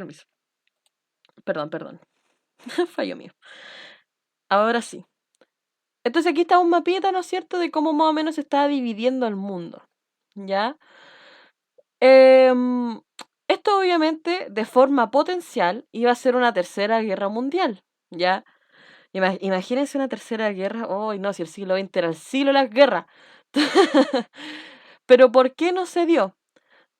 Permiso. Perdón. Fallo mío. Ahora sí. Entonces aquí está un mapita, ¿no es cierto?, de cómo más o menos se está dividiendo el mundo. ¿Ya? Em, Esto obviamente de forma potencial iba a ser una tercera guerra mundial. ¿Ya? Imagínense una tercera guerra. Oh, no, si el siglo XX era el siglo de las guerras. Pero ¿por qué no se dio?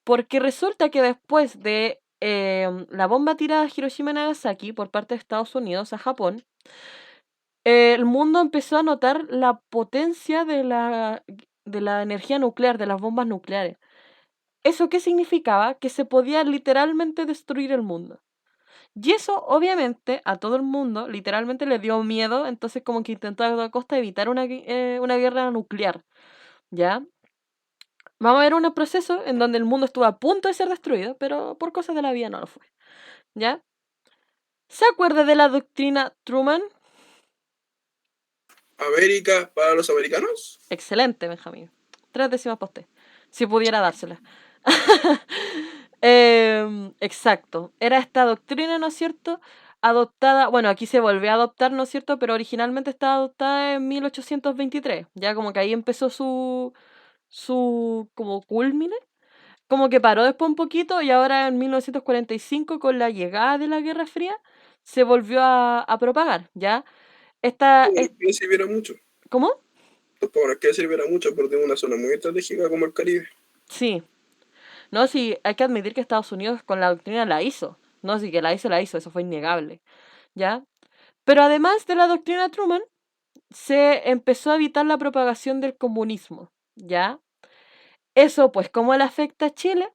Porque resulta que después de la bomba tirada a Hiroshima y Nagasaki por parte de Estados Unidos a Japón, el mundo empezó a notar la potencia de la energía nuclear, de las bombas nucleares. ¿Eso qué significaba? Que se podía literalmente destruir el mundo. Y eso, obviamente, a todo el mundo literalmente le dio miedo, entonces como que intentó a toda costa evitar una guerra nuclear, ¿ya? Vamos a ver unos procesos en donde el mundo estuvo a punto de ser destruido, pero por cosas de la vida no lo fue, ¿ya? ¿Se acuerda de la doctrina Truman? América para los americanos. Excelente, Benjamín. 3 décimas para usted, si pudiera dársela. Exacto. Era esta doctrina, ¿no es cierto? Adoptada, bueno, aquí se volvió a adoptar, ¿no es cierto? Pero originalmente estaba adoptada en 1823. Ya como que ahí empezó su como culmine. Como que paró después un poquito y ahora en 1945, con la llegada de la Guerra Fría, se volvió a propagar, ¿ya? Esta, Bueno, es- que sirviera mucho. ¿Cómo? Bueno, que sirviera mucho porque es una zona muy estratégica como el Caribe. Sí. No, sí, hay que admitir que Estados Unidos con la doctrina la hizo. No, sí, que la hizo, eso fue innegable, ¿ya? Pero además de la doctrina Truman, se empezó a evitar la propagación del comunismo, ¿ya? Eso, pues, ¿cómo le afecta a Chile?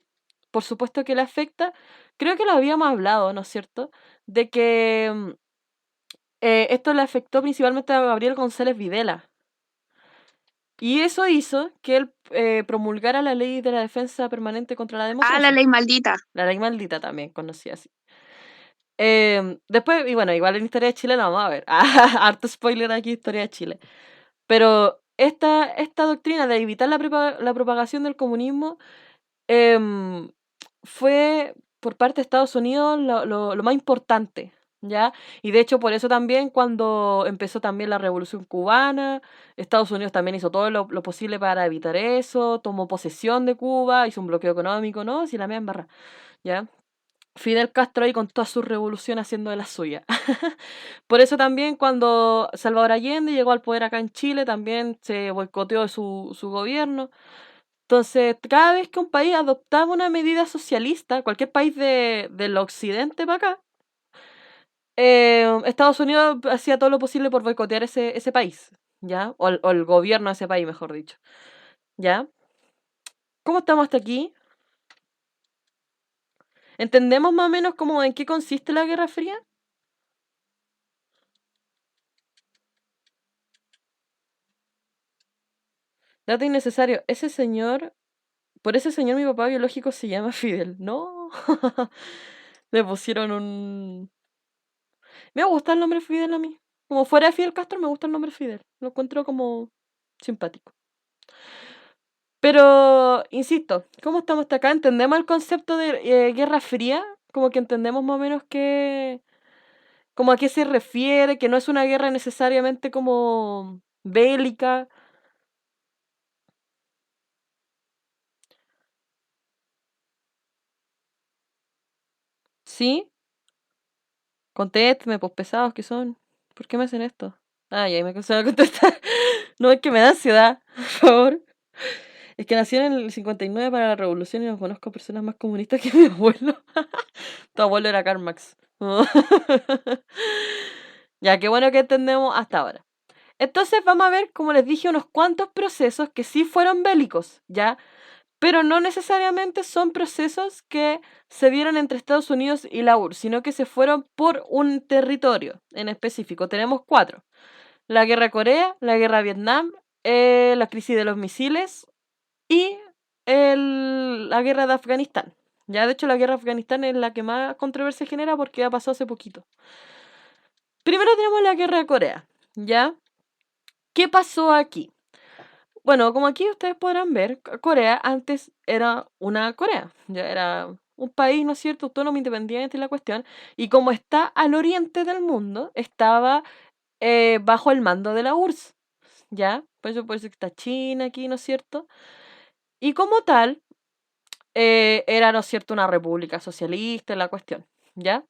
Por supuesto que le afecta. Creo que lo habíamos hablado, ¿no es cierto? De que esto le afectó principalmente a Gabriel González Videla. Y eso hizo que él promulgara la ley de la defensa permanente contra la Ah, la democracia. ley maldita. La ley maldita también, conocida así. Después, y bueno, igual en historia de Chile la vamos a ver. Harto spoiler aquí, historia de Chile. Pero esta doctrina de evitar la propagación del comunismo em, fue por parte de Estados Unidos lo más importante, ¿ya? Y de hecho por eso también cuando empezó también la Revolución Cubana, Estados Unidos también hizo todo lo posible para evitar eso, tomó posesión de Cuba, hizo un bloqueo económico, ¿no? Si la mea embarra, ¿ya? Fidel Castro ahí con toda su revolución haciendo de la suya. Por eso también cuando Salvador Allende llegó al poder acá en Chile, también se boicoteó su gobierno. Entonces, cada vez que un país adoptaba una medida socialista, cualquier país del occidente para acá, Estados Unidos hacía todo lo posible por boicotear ese país, ¿ya? O el gobierno de ese país, mejor dicho, ¿ya? ¿Cómo estamos hasta aquí? ¿Entendemos más o menos cómo en qué consiste la Guerra Fría? Dato innecesario, por ese señor mi papá biológico se llama Fidel. No. Le pusieron un... Me gusta el nombre Fidel a mí. Como fuera de Fidel Castro, me gusta el nombre Fidel. Lo encuentro como simpático. Pero, insisto, ¿cómo estamos hasta acá? ¿Entendemos el concepto de Guerra Fría? Como que entendemos más o menos como a qué se refiere, que no es una guerra necesariamente como bélica. ¿Sí? Contésteme, pues pesados que son. ¿Por qué me hacen esto? Ah, ya, ahí me se va a contestar. No, es que me da ansiedad, por favor. Es que nací en el 59 para la revolución y no conozco personas más comunistas que mi abuelo. Tu abuelo era Karl Marx. Ya, qué bueno que entendemos hasta ahora. Entonces vamos a ver, como les dije, unos cuantos procesos que sí fueron bélicos, ¿ya? Pero no necesariamente son procesos que se dieron entre Estados Unidos y la URSS, sino que se fueron por un territorio en específico. Tenemos 4. La guerra de Corea, la guerra de Vietnam, la crisis de los misiles y la guerra de Afganistán. Ya, de hecho, la guerra de Afganistán es la que más controversia genera porque ya pasó hace poquito. Primero tenemos la guerra de Corea, ¿ya? ¿Qué pasó aquí? Bueno, como aquí ustedes podrán ver, Corea antes era una Corea, ya era un país, ¿no es cierto?, autónomo, independiente y la cuestión, y como está al oriente del mundo, estaba bajo el mando de la URSS, ¿ya? Por eso que está China aquí, ¿no es cierto? Y como tal, era, ¿no es cierto?, una república socialista y la cuestión, ¿ya?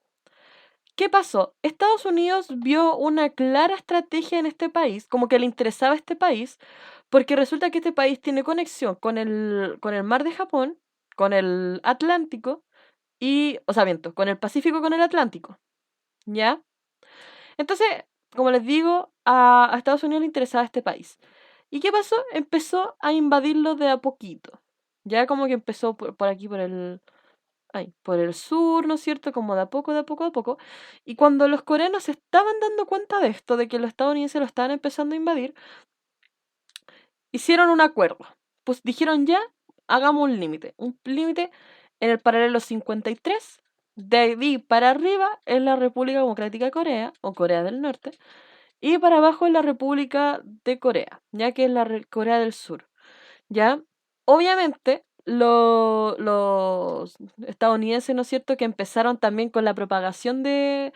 ¿Qué pasó? Estados Unidos vio una clara estrategia en este país, como que le interesaba este país, porque resulta que este país tiene conexión con el mar de Japón, con el Atlántico y, o sea, miento, con el Pacífico, con el Atlántico, ¿ya? Entonces, como les digo, a Estados Unidos le interesaba este país. ¿Y qué pasó? Empezó a invadirlo de a poquito. Ya como que empezó por aquí, por el sur, ¿no es cierto? Como de a poco, de a poco, de a poco. Y cuando los coreanos se estaban dando cuenta de esto, de que los estadounidenses lo estaban empezando a invadir, hicieron un acuerdo. Pues dijeron ya, hagamos un límite en el paralelo 53. De ahí para arriba es la República Democrática de Corea, o Corea del Norte, y para abajo es la República de Corea, ya que es la Corea del Sur, ¿ya? Obviamente, los estadounidenses, ¿no es cierto?, que empezaron también con la propagación de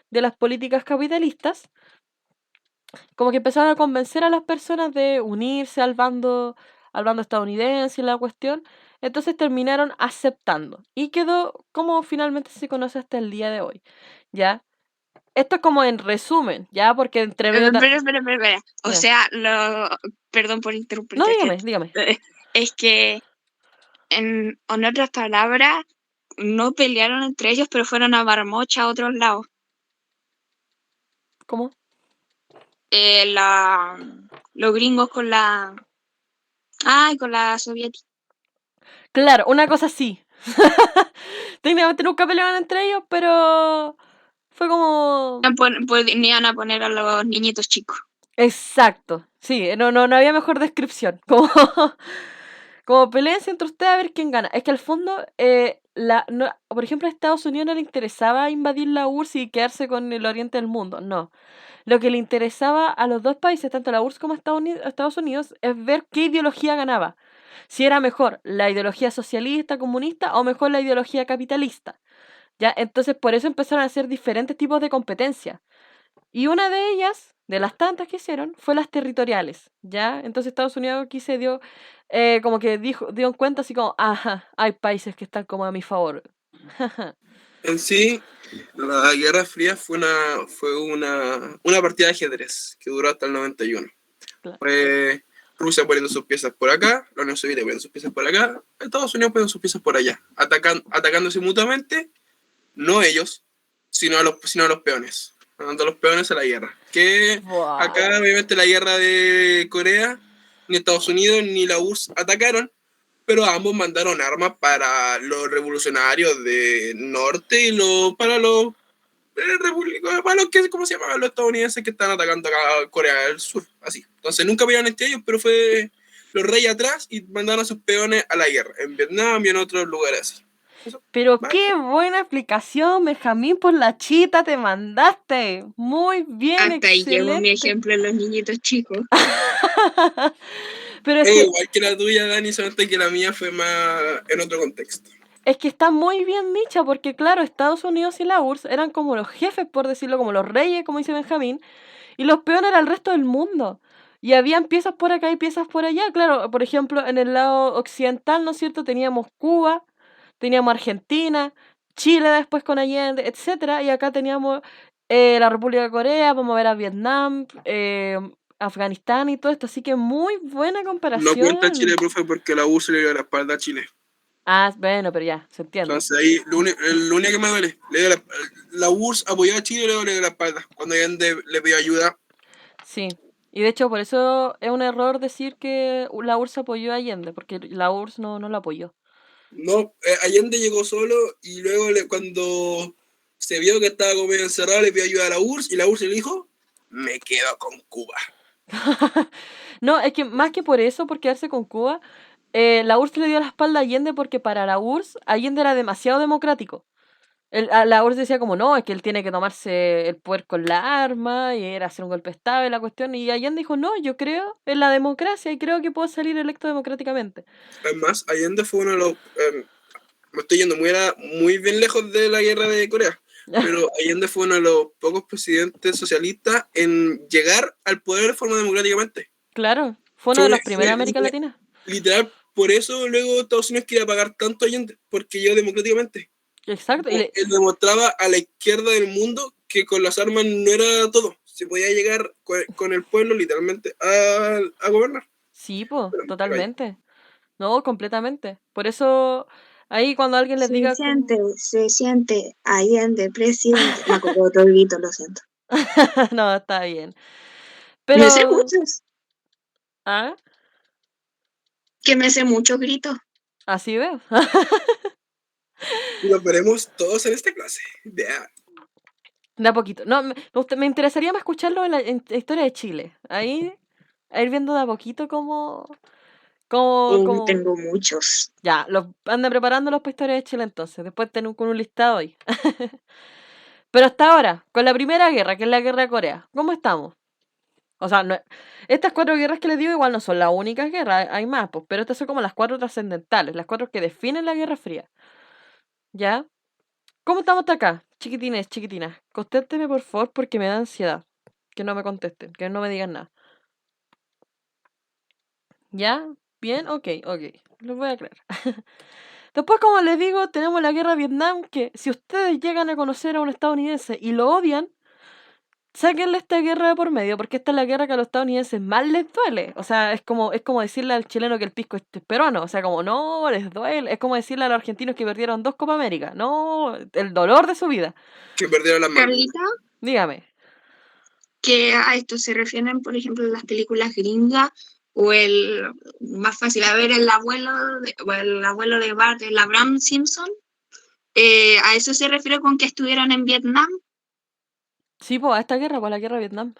las políticas capitalistas, como que empezaron a convencer a las personas de unirse al bando estadounidense y la cuestión, entonces terminaron aceptando y quedó como finalmente se conoce hasta el día de hoy, ¿ya? Esto es como en resumen, ¿ya? Porque entre medio... Espera. O Ya. sea, perdón por No, interrumpirte, dígame. es que, en otras palabras, no pelearon entre ellos, pero fueron a Marmocha a otros lados. ¿Cómo? Los gringos con la... Ay, con la soviética. Claro, una cosa así. Técnicamente nunca peleaban entre ellos, pero fue como... Iban a poner a los niñitos chicos. Exacto. Sí, no había mejor descripción. Como peleense entre ustedes a ver quién gana. Es que al fondo, por ejemplo, a Estados Unidos no le interesaba invadir la URSS y quedarse con el oriente del mundo. No. Lo que le interesaba a los dos países, tanto a la URSS como a Estados Unidos, es ver qué ideología ganaba. Si era mejor la ideología socialista, comunista o mejor la ideología capitalista. ¿Ya? Entonces, por eso empezaron a hacer diferentes tipos de competencias. Y una de ellas, de las tantas que hicieron, fue las territoriales, ¿ya? Entonces Estados Unidos aquí se dio, como que dio en cuenta así como, ajá, hay países que están como a mi favor. En sí, la Guerra Fría fue una partida de ajedrez que duró hasta el 91. Claro. Fue Rusia poniendo sus piezas por acá, la Unión Soviética poniendo sus piezas por acá, Estados Unidos poniendo sus piezas por allá, atacándose mutuamente, no ellos, sino a los peones, mandando a los peones a la guerra. Que Wow. acá, obviamente, la guerra de Corea, ni Estados Unidos ni la URSS atacaron, pero ambos mandaron armas para los revolucionarios del norte y para los republicanos, para los que, ¿cómo se llama? Los estadounidenses que están atacando acá a Corea del Sur, así. Entonces nunca pelearon entre ellos, pero fue los reyes atrás y mandaron a sus peones a la guerra, en Vietnam y en otros lugares así. Pero ¿Vale? qué buena explicación, Benjamín, por la chita te mandaste. Muy bien, Hasta ahí llegó mi excelente. ejemplo de los niñitos chicos. Pero es Es que igual que la tuya, Dani, solamente que la mía fue más en otro contexto. está muy bien dicha porque, claro, Estados Unidos y la URSS eran como los jefes, por decirlo, como los reyes, como dice Benjamín, y los peones era el resto del mundo. Y habían piezas por acá y piezas por allá. Claro, por ejemplo, en el lado occidental, ¿no es cierto? Teníamos Cuba, teníamos Argentina, Chile después con Allende, etcétera. Y acá teníamos la República de Corea, vamos a ver a Vietnam, Afganistán y todo esto. Así que muy buena No comparación. cuenta Chile, profe, porque la URSS le dio la espalda a Chile. Ah, bueno, pero ya, se entiende. Entonces ahí, lo único que me duele, la URSS apoyó a Chile y luego le dio la espalda. Cuando Allende le pidió ayuda. Sí. Y de hecho, por eso es un error decir que la URSS apoyó a Allende, porque la URSS no la apoyó. No, Allende llegó solo y luego cuando se vio que estaba como medio encerrado le pidió ayuda a la URSS y la URSS le dijo, me quedo con Cuba. No, es que más que por eso, por quedarse con Cuba, la URSS le dio la espalda a Allende porque para la URSS Allende era demasiado democrático. La URSS decía como, no, es que él tiene que tomarse el poder con la arma y era hacer un golpe de estado y la cuestión. Y Allende dijo, no, yo creo en la democracia y creo que puedo salir electo democráticamente. Además, Allende fue uno de los me estoy yendo muy bien lejos de la guerra de Corea, pero Allende fue uno de los pocos presidentes socialistas en llegar al poder de forma democráticamente. Claro, fue uno de los primeros en América Latina. Literal, por eso luego Estados Unidos quería pagar tanto a Allende, porque llegó democráticamente. Exacto. Él demostraba a la izquierda del mundo que con las armas no era todo. Se podía llegar con el pueblo literalmente a gobernar. Sí, pues, totalmente. No, completamente. Por eso, ahí cuando alguien les diga... Se siente Allende presidente. Me acuerdo de otro grito, lo siento. No, está bien. Pero... Me sé muchos. ¿Ah? Que me sé muchos gritos. Así veo. Los veremos todos en esta clase. De a poquito. No, me interesaría más escucharlo en la historia de Chile. Ahí, a ir viendo de a poquito cómo... Tengo muchos. Ya, anda preparándolos para historia de Chile entonces. Después con un listado ahí. Pero hasta ahora, con la primera guerra, que es la guerra de Corea, ¿cómo estamos? O sea, estas 4 guerras que les digo igual no son las únicas guerras, hay más, pues, pero estas son como las 4 trascendentales, las 4 que definen la Guerra Fría. ¿Ya? ¿Cómo estamos hasta acá? Chiquitines, chiquitinas. Contéstenme por favor porque me da ansiedad. Que no me contesten, que no me digan nada. ¿Ya? ¿Bien? Ok. Los voy a creer. Después, como les digo, tenemos la guerra de Vietnam, que si ustedes llegan a conocer a un estadounidense y lo odian, sáquenle esta guerra de por medio, porque esta es la guerra que a los estadounidenses más les duele. O sea, es como decirle al chileno que el pisco es peruano. O sea, como no les duele. Es como decirle a los argentinos que perdieron 2 Copa América. No, el dolor de su vida. Que perdieron las manos. Carlita, dígame. Que a esto se refieren, por ejemplo, en las películas gringas, o el más fácil a ver, el abuelo de Bart, el Abraham Simpson. ¿A eso se refiere con que estuvieron en Vietnam? Sí, pues a esta guerra, pues a la guerra de Vietnam.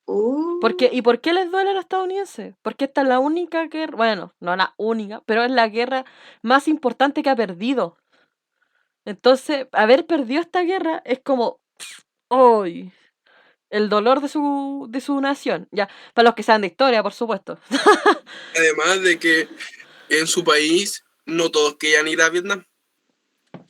Oh. ¿Y por qué les duele a los estadounidenses? Porque esta es la única guerra, bueno, no la única, pero es la guerra más importante que ha perdido. Entonces, haber perdido esta guerra es como, ¡ay! El dolor de su nación. Ya, para los que saben de historia, por supuesto. Además de que en su país no todos querían ir a Vietnam.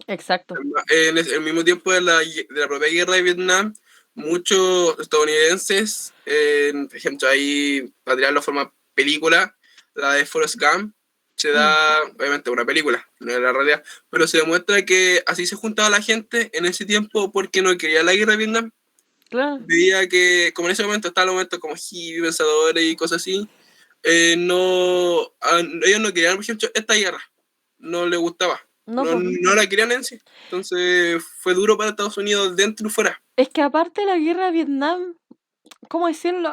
Exacto. En el mismo tiempo de la propia guerra de Vietnam, muchos estadounidenses, por ejemplo, ahí para tirarlo de forma película, la de Forrest Gump, se da, obviamente, una película, no es la realidad, pero se demuestra que así se juntaba la gente en ese tiempo porque no quería la guerra de Vietnam. Claro. Veía que, como en ese momento estaban los momentos como hippie, pensadores y cosas así, ellos no querían, por ejemplo, esta guerra, no les gustaba. No la querían en sí. Entonces fue duro para Estados Unidos dentro y fuera. Es que aparte la guerra de Vietnam, ¿cómo decirlo?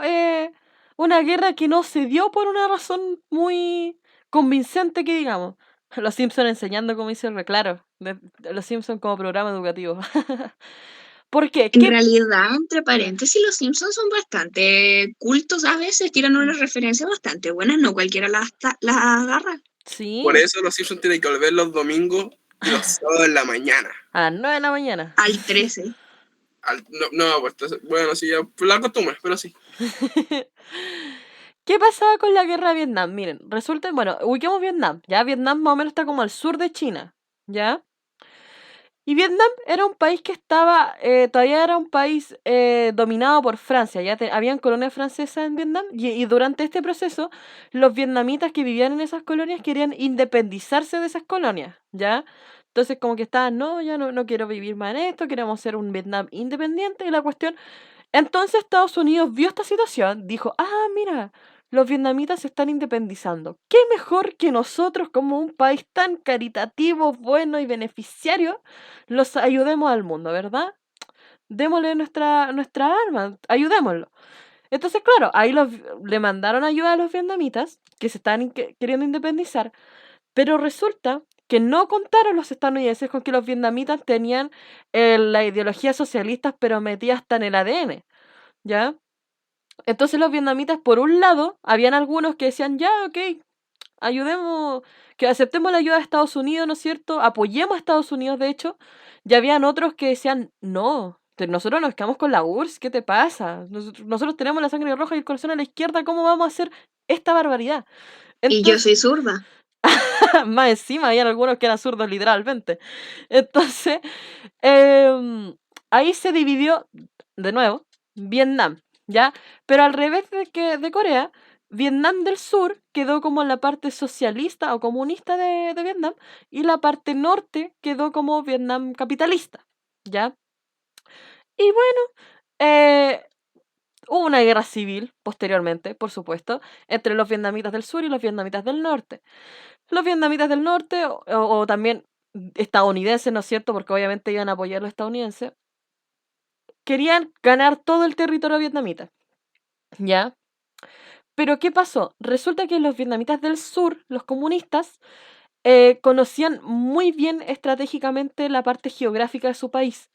Una guerra que no se dio por una razón muy convincente que digamos. Los Simpsons enseñando como dice el reclaro. Los Simpsons como programa educativo. ¿Por qué? En realidad, entre paréntesis, los Simpsons son bastante cultos a veces, tiran unas referencias bastante buenas, no cualquiera las agarra. Sí. Por eso los Simpsons tienen que volver los domingos y los sábados en la mañana. A las 9 de la mañana. Al 13. Pues bueno, sí, ya la costumbre, pero sí. ¿Qué pasaba con la guerra de Vietnam? Miren, resulta, bueno, ubiquemos Vietnam. Ya Vietnam más o menos está como al sur de China. ¿Ya? Y Vietnam era un país que todavía era un país dominado por Francia, ya habían colonias francesas en Vietnam y durante este proceso los vietnamitas que vivían en esas colonias querían independizarse de esas colonias, ¿ya? Entonces como que estaban, no, ya no quiero vivir más en esto, queremos ser un Vietnam independiente y la cuestión... Entonces Estados Unidos vio esta situación, dijo, mira, los vietnamitas se están independizando. ¿Qué mejor que nosotros, como un país tan caritativo, bueno y beneficiario, los ayudemos al mundo, ¿verdad? Démosle nuestra arma, ayudémoslo. Entonces, claro, ahí le mandaron ayuda a los vietnamitas, que se están queriendo independizar, pero resulta que no contaron los estadounidenses con que los vietnamitas tenían la ideología socialista, pero metida hasta en el ADN, ¿ya? Entonces los vietnamitas, por un lado, habían algunos que decían, ya, ok, ayudemos, que aceptemos la ayuda de Estados Unidos, ¿no es cierto? Apoyemos a Estados Unidos, de hecho. Y habían otros que decían, no, nosotros nos quedamos con la URSS, ¿qué te pasa? Nosotros tenemos la sangre roja y el corazón a la izquierda, ¿cómo vamos a hacer esta barbaridad? Y yo soy zurda. Más encima, habían algunos que eran zurdos literalmente. Entonces, em, ahí se dividió, de nuevo, Vietnam, ¿ya? Pero al revés de Corea, Vietnam del Sur quedó como la parte socialista o comunista de Vietnam y la parte norte quedó como Vietnam capitalista, ¿ya? Y bueno, eh, hubo una guerra civil posteriormente, por supuesto, entre los vietnamitas del sur y los vietnamitas del norte. Los vietnamitas del norte, o también estadounidenses, ¿no es cierto? Porque obviamente iban a apoyar a los estadounidenses, querían ganar todo el territorio vietnamita, ¿ya? Pero ¿qué pasó? Resulta que los vietnamitas del sur, los comunistas, conocían muy bien estratégicamente la parte geográfica de su país,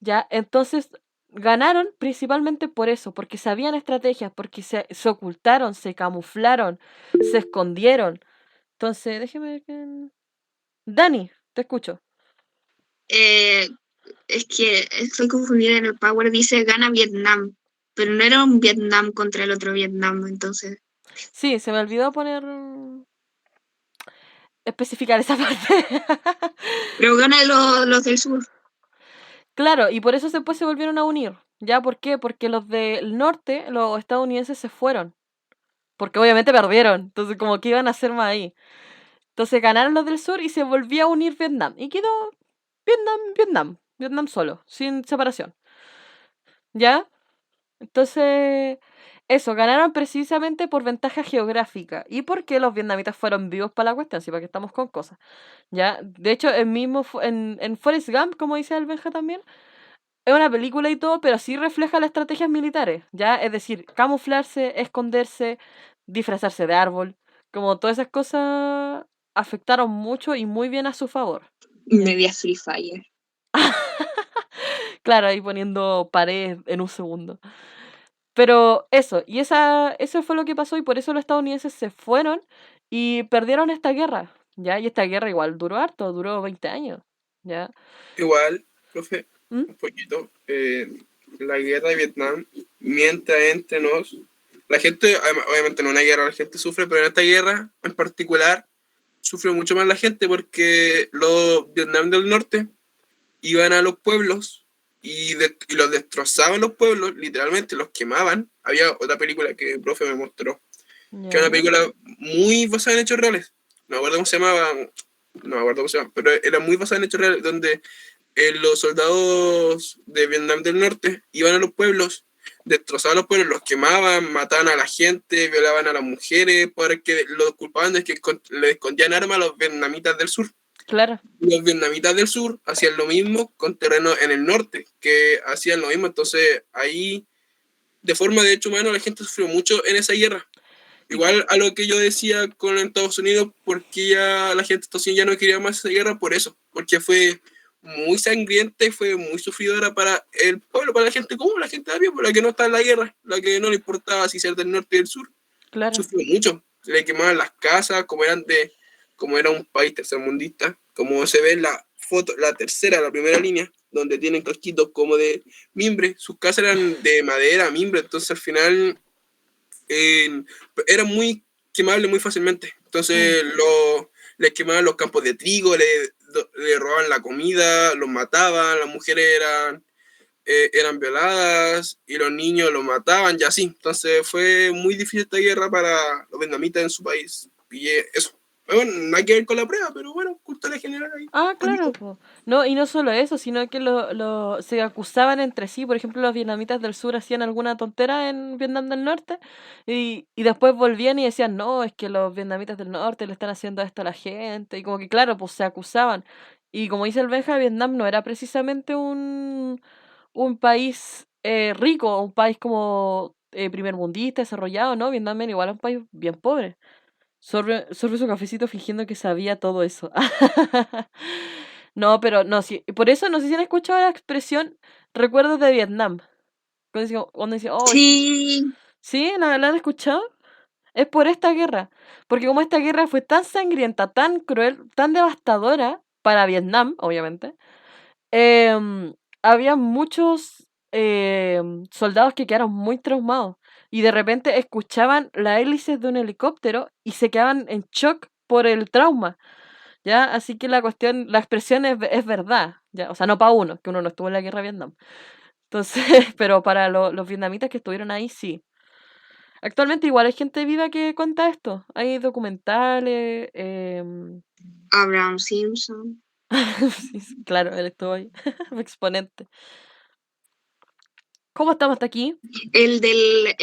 ¿ya? Entonces ganaron principalmente por eso, porque sabían estrategias, porque se ocultaron, se camuflaron, se escondieron. Entonces, déjeme ver Dani, te escucho. Es que estoy confundida en el Power, dice gana Vietnam, pero no era un Vietnam contra el otro Vietnam, entonces. Sí, se me olvidó poner... especificar esa parte. Pero gana los del sur. Claro, y por eso después se volvieron a unir. ¿Ya? ¿Por qué? Porque los del norte, los estadounidenses, se fueron. Porque obviamente perdieron. Entonces, como que iban a hacer más ahí. Entonces ganaron los del sur y se volvió a unir Vietnam. Y quedó Vietnam solo, sin separación. ¿Ya? Entonces, eso, ganaron precisamente por ventaja geográfica. Y porque los vietnamitas fueron vivos para la cuestión, sí, para que estamos con cosas. ¿Ya? De hecho, en Forrest Gump, como dice el Benja también, es una película y todo, pero sí refleja las estrategias militares, ¿ya? Es decir, camuflarse, esconderse, disfrazarse de árbol, como todas esas cosas afectaron mucho y muy bien a su favor. Media Free Fire. Claro, ahí poniendo paredes en un segundo. Pero eso fue lo que pasó y por eso los estadounidenses se fueron y perdieron esta guerra, ¿ya? Y esta guerra igual duró harto, duró 20 años, ¿ya? Igual, profe, ¿Mm? un poquito. La guerra de Vietnam, mientras entre nos, la gente, obviamente en una guerra la gente sufre, pero en esta guerra en particular sufre mucho más la gente porque los Vietnam del Norte iban a los pueblos y los destrozaban los pueblos, literalmente los quemaban. Había otra película que el profe me mostró, que era una película muy basada en hechos reales. No me acuerdo cómo se llamaba, no me acuerdo cómo se llama, pero era muy basada en hechos reales, donde los soldados de Vietnam del Norte iban a los pueblos, destrozaban los pueblos, los quemaban, mataban a la gente, violaban a las mujeres, porque los culpaban de que le escondían armas a los vietnamitas del sur. Claro. Los vietnamitas del sur hacían lo mismo con terreno en el norte, que hacían lo mismo. Entonces ahí, de forma de hecho humano, la gente sufrió mucho en esa guerra. Igual a lo que yo decía con Estados Unidos, porque ya la gente ya no quería más esa guerra por eso, porque fue muy sangrienta y fue muy sufridora para el pueblo, para la gente común, la gente de a pie, por la que no está en la guerra, la que no le importaba si ser del norte o del sur. Claro. Sufrió mucho, le quemaban las casas, como era un país tercermundista, como se ve en la foto, la primera línea, donde tienen casquitos como de mimbre, sus casas eran de madera, mimbre, entonces al final era muy quemable muy fácilmente. Entonces les quemaban los campos de trigo, le robaban la comida, los mataban, las mujeres eran violadas y los niños los mataban y así. Entonces fue muy difícil esta guerra para los vietnamitas en su país. Y eso. Bueno, no hay que ver con la prueba, pero bueno, cultura general ahí. Ah, claro, po. No, y no solo eso, sino que se acusaban entre sí. Por ejemplo, los vietnamitas del sur hacían alguna tontera en Vietnam del Norte y después volvían y decían, no, es que los vietnamitas del norte le están haciendo esto a la gente. Y como que, claro, pues se acusaban. Y como dice el Benja, Vietnam no era precisamente un país rico, un país como primermundista, desarrollado, ¿no? Vietnam era igual un país bien pobre. Sorbe su cafecito fingiendo que sabía todo eso. No, pero no, sí. Por eso no sé si han escuchado la expresión recuerdos de Vietnam. Cuando dice, oh, Sí. ¿sí? ¿La han escuchado? Es por esta guerra. Porque como esta guerra fue tan sangrienta, tan cruel, tan devastadora para Vietnam, obviamente, había muchos soldados que quedaron muy traumados y de repente escuchaban las hélices de un helicóptero y se quedaban en shock por el trauma. ¿ya? Así que la expresión es verdad, ¿ya? O sea, no para uno, que uno no estuvo en la guerra de Vietnam. Entonces, pero para los vietnamitas que estuvieron ahí, sí. Actualmente igual hay gente viva que cuenta esto. Hay documentales, Abraham Simpson. sí, claro, él estuvo ahí, exponente. ¿Cómo estamos hasta aquí? El del.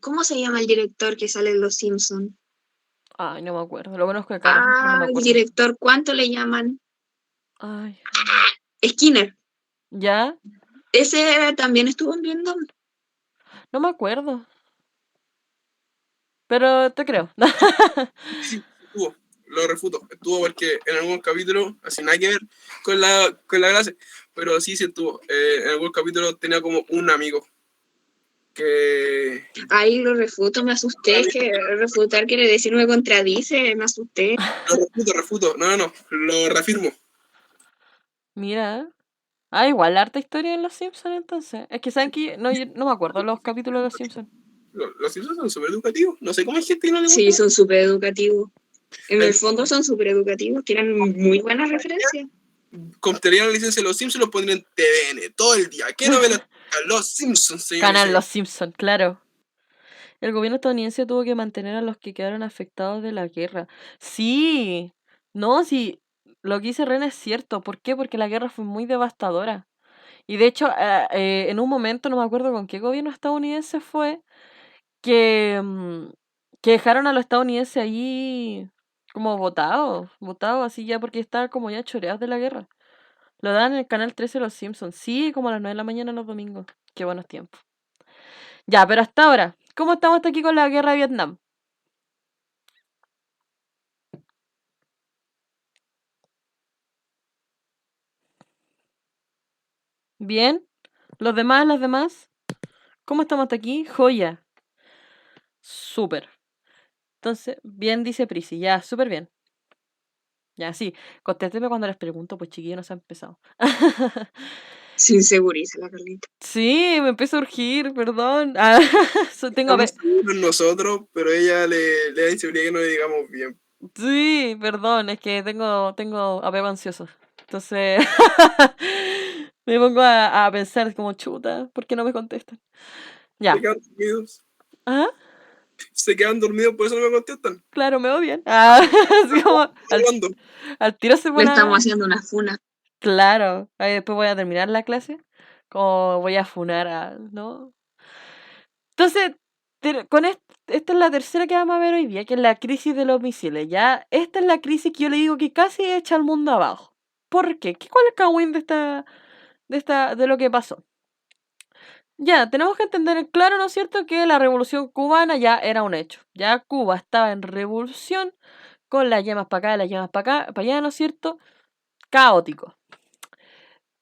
¿Cómo se llama el director que sale en Los Simpson? Ay, no me acuerdo. Lo conozco de cara, pero no me El acuerdo. director, ¿cuánto le llaman? Ay, Skinner. ¿ya? Ese también estuvo viendo. No me acuerdo. Pero te creo. Sí, estuvo. Lo refuto. Estuvo porque en algún capítulo, así nada que ver con la clase, pero sí estuvo. En algún capítulo tenía como un amigo que... Ahí lo refuto, me asusté. Es que refutar quiere decir me contradice, me asusté. Lo refuto. No, lo reafirmo. Mira. Ah, igual, harta historia en Los Simpsons entonces. Es que saben que no, yo no me acuerdo los capítulos de Los Simpsons. Los Simpsons son súper educativos. No sé cómo hay gente que no le gusta. Sí, son súper educativos. En el El- fondo son súper educativos, tienen muy buenas referencias. Comprarían la licencia de Los Simpsons y los pondrían en TVN todo el día. ¿Qué novela? Los Simpsons, señores y Canal señores. Los Simpsons, claro. El gobierno estadounidense tuvo que mantener a los que quedaron afectados de la guerra. Sí, no, sí, lo que dice Ren es cierto. ¿Por qué? Porque la guerra fue muy devastadora. Y de hecho, en un momento, no me acuerdo con qué gobierno estadounidense fue, que, que dejaron a los estadounidenses allí como votados así ya porque estaban como ya choreados de la guerra. Lo dan en el canal 13 de Los Simpsons, sí, como a las 9 de la mañana los domingos. Qué buenos tiempos. Ya, pero hasta ahora, ¿cómo estamos hasta aquí con la guerra de Vietnam? ¿Bien? ¿Los demás, las demás? ¿Cómo estamos hasta aquí? Joya. Súper. Entonces, bien dice Prisi, ya, súper bien. Ya, sí, contésteme cuando les pregunto, pues chiquillo, no se ha empezado. Se inseguriza la Carlita. Sí, me empieza a urgir, perdón. Ah, tengo Estamos seguros nosotros, pero ella le da inseguridad que no le digamos bien. Sí, perdón, es que tengo apego ansioso. Entonces, me pongo a pensar como chuta, ¿por qué no me contestan? Se Ya. quedan dormidos. Ah, Se quedan dormidos, por eso no me contestan. claro, me odian. Ah, así como Hablando. al tiro se Le pone estamos haciendo una funa. Claro, ahí después voy a terminar la clase, como voy a funar a, ¿no? Entonces, esta es la tercera que vamos a ver hoy día, que es la crisis de los misiles, ¿ya? Esta es la crisis que yo le digo que casi echa al mundo abajo. ¿Por qué? ¿Cuál es el cagüín de lo que pasó? Ya, tenemos que entender en claro, ¿no es cierto?, que la revolución cubana ya era un hecho. Ya Cuba estaba en revolución, con las llamas para acá, las llamas para acá, para allá, ¿no es cierto? Caótico.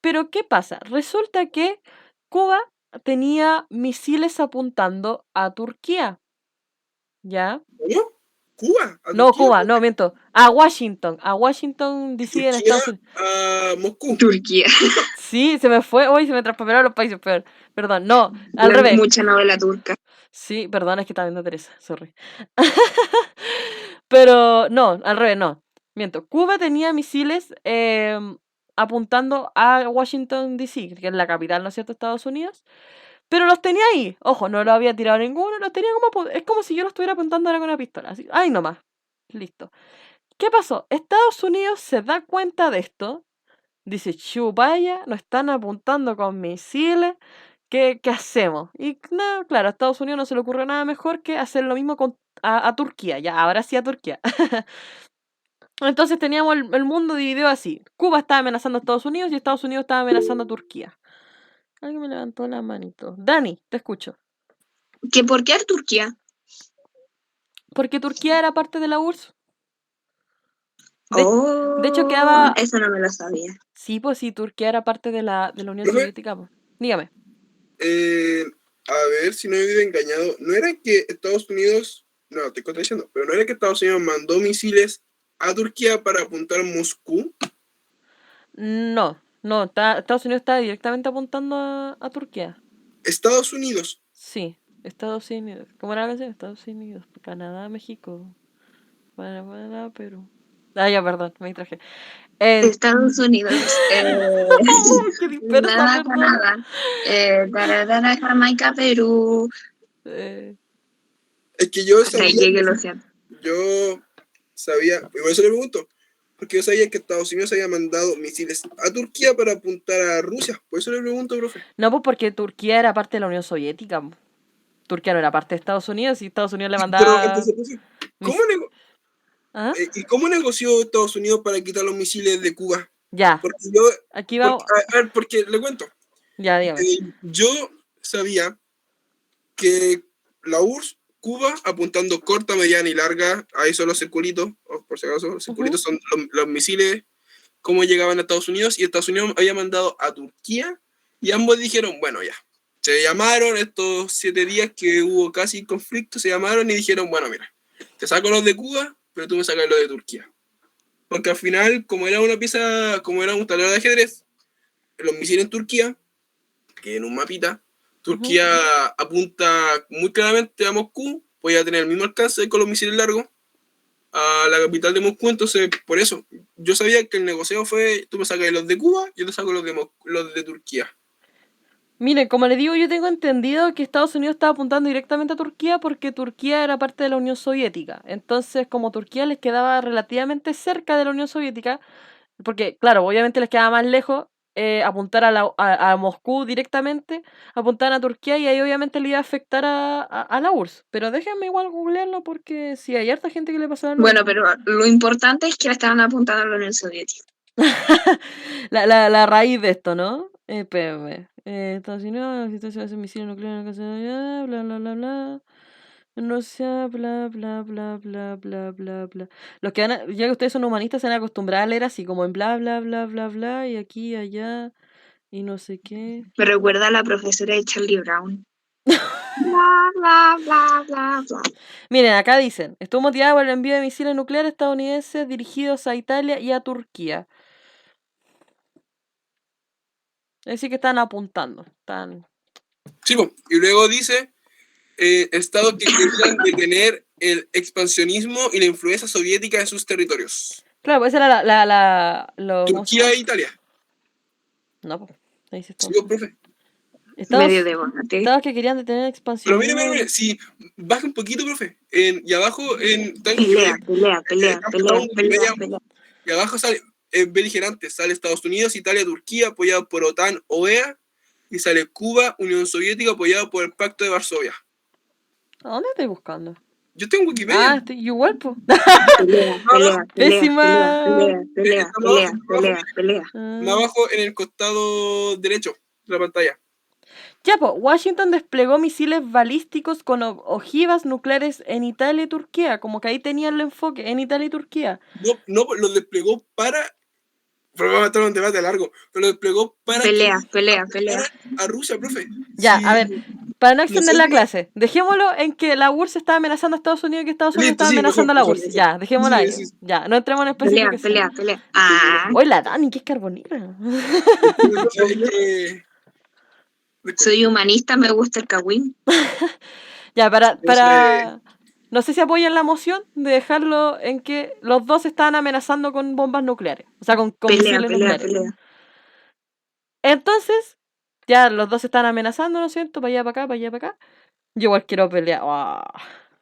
Pero ¿qué pasa? Resulta que Cuba tenía misiles apuntando a Turquía, ¿ya? ¿Cómo? ¿Cuba? ¿A No, Turquía? Cuba, no, miento. A Washington DC en ¿Turquía Estados Unidos. a Moscú? Turquía. Sí, se me fue, hoy se me traspapelaron los países, peor. Perdón, no, al revés. Mucha novela turca. Sí, perdón, es que estaba viendo Teresa, sorry. Pero no, al revés, no. Miento. Cuba tenía misiles apuntando a Washington DC, que es la capital, ¿no es cierto?, de Estados Unidos. Pero los tenía ahí. Ojo, no los había tirado ninguno, los tenía como... Es como si yo los estuviera apuntando ahora con una pistola. Así. Ahí nomás. Listo. ¿Qué pasó? Estados Unidos se da cuenta de esto. Dice, chupaya, nos están apuntando con misiles. ¿Qué hacemos? Y no, claro, a Estados Unidos no se le ocurre nada mejor que hacer lo mismo a Turquía. Ya, ahora sí a Turquía. Entonces teníamos el mundo dividido así. Cuba estaba amenazando a Estados Unidos y Estados Unidos estaba amenazando a Turquía. Alguien me levantó la manito. Dani, te escucho. ¿Que por qué Turquía? Porque Turquía era parte de la URSS. De hecho, Oh, quedaba. eso no me lo sabía. Sí, pues sí, Turquía era parte de la Unión Profe, Soviética. Pues. Dígame. eh, a ver si no he vivido engañado. ¿No era que Estados Unidos, no, te estoy contradiciendo, pero no era que Estados Unidos mandó misiles a Turquía para apuntar a Moscú? No, no, Estados Unidos estaba directamente apuntando a Turquía. Estados Unidos. Sí, Estados Unidos. ¿Cómo era la canción? Estados Unidos, Canadá, México. para Perú. Ah, ya, perdón, me distraje. En... Estados Unidos. ¡Qué dispersa, Nada, perdón! Canadá. Taradara, Jamaica, Perú. Es que yo Hasta ahí sabía, llegué el océano. yo sabía, y por eso le pregunto, porque yo sabía que Estados Unidos había mandado misiles a Turquía para apuntar a Rusia. Por eso le pregunto, profe. No, pues porque Turquía era parte de la Unión Soviética. Po. Turquía no era parte de Estados Unidos y Estados Unidos le Pero mandaba... entonces, profe, ¿cómo mis- ¿Ah? ¿y cómo negoció Estados Unidos para quitar los misiles de Cuba? Ya, Porque yo, aquí va... a ver, porque le cuento. Ya, dígame. Yo sabía que la URSS, Cuba, apuntando corta, mediana y larga, ahí son los circulitos, por si acaso, los circulitos son los misiles, cómo llegaban a Estados Unidos, y Estados Unidos había mandado a Turquía, y ambos dijeron, bueno, ya. Se llamaron estos 7 días que hubo casi conflicto, se llamaron y dijeron, bueno, mira, te saco los de Cuba, pero tú me sacas los de Turquía. Porque al final, como era una pieza, como era un tablero de ajedrez, los misiles en Turquía, que en un mapita, Turquía apunta muy claramente a Moscú, podía tener el mismo alcance con los misiles largos a la capital de Moscú, entonces por eso yo sabía que el negocio fue, tú me sacas los de Cuba, yo te saco los de Turquía. Miren, como les digo, yo tengo entendido que Estados Unidos estaba apuntando directamente a Turquía porque Turquía era parte de la Unión Soviética. Entonces, como Turquía les quedaba relativamente cerca de la Unión Soviética, porque, claro, obviamente les quedaba más lejos apuntar a Moscú directamente, apuntar a Turquía y ahí obviamente le iba a afectar a la URSS. Pero déjenme igual googlearlo porque sí, hay harta gente que le pasa lo Bueno, mismo. pero lo importante es que la estaban apuntando a la Unión Soviética. la raíz de esto, ¿no? Espérame. Estados Unidos, situación de misiles nucleares en la casa de allá, bla, bla, bla, bla. Rusia, bla, bla, bla, bla, bla, bla, bla. Los que ya que ustedes son humanistas, se van a acostumbrar a leer así, como en bla, bla, bla, bla, bla, y aquí, allá, y no sé qué. Me recuerda a la profesora de Charlie Brown. Bla, bla, bla, bla, bla. Miren, acá dicen, estuvo motivada por el envío de misiles nucleares estadounidenses dirigidos a Italia y a Turquía. Es decir, que están apuntando. Están... Sí, pues, y luego dice, estados que querían detener el expansionismo y la influencia soviética en sus territorios. Claro, pues esa era Turquía e Italia. No, pues, ahí dice Sí, Estados profe. Medio debate. Estados que querían detener Pero expansionismo. mire, si baja un poquito, profe, y abajo Pelea. y abajo sale beligerante, sale Estados Unidos, Italia, Turquía, apoyado por OTAN, OEA, y sale Cuba, Unión Soviética, apoyado por el Pacto de Varsovia. ¿A dónde estoy buscando? Yo tengo Wikipedia. Ah, estoy igual, pues. Pelea. Más abajo en el costado derecho de la pantalla. Ya, pues, Washington desplegó misiles balísticos con ojivas nucleares en Italia y Turquía, como que ahí tenían el enfoque, en Italia y Turquía. No, los desplegó para... Pero vamos a estar en un debate largo. Pero los desplegó para... Pelea. A Rusia, profe. Ya, Sí, a ver, para no extender la nosotros- clase, dejémoslo en que la URSS estaba amenazando a Estados Unidos y que Estados Unidos Listo, estaba sí, amenazando a la mejor. URSS. Ya, dejémoslo ahí. Sí. Ya, no entremos en especificación. Pelea. Ah, Hoy la Dani, que es carbonera. soy humanista, me gusta el cagüín. Ya, para... No sé si apoyan la moción de dejarlo en que los dos estaban amenazando con bombas nucleares. O sea, con misiles nucleares. Entonces, ya los dos se están amenazando, ¿no es cierto? Para allá, para acá. Yo igual quiero pelear. Oh,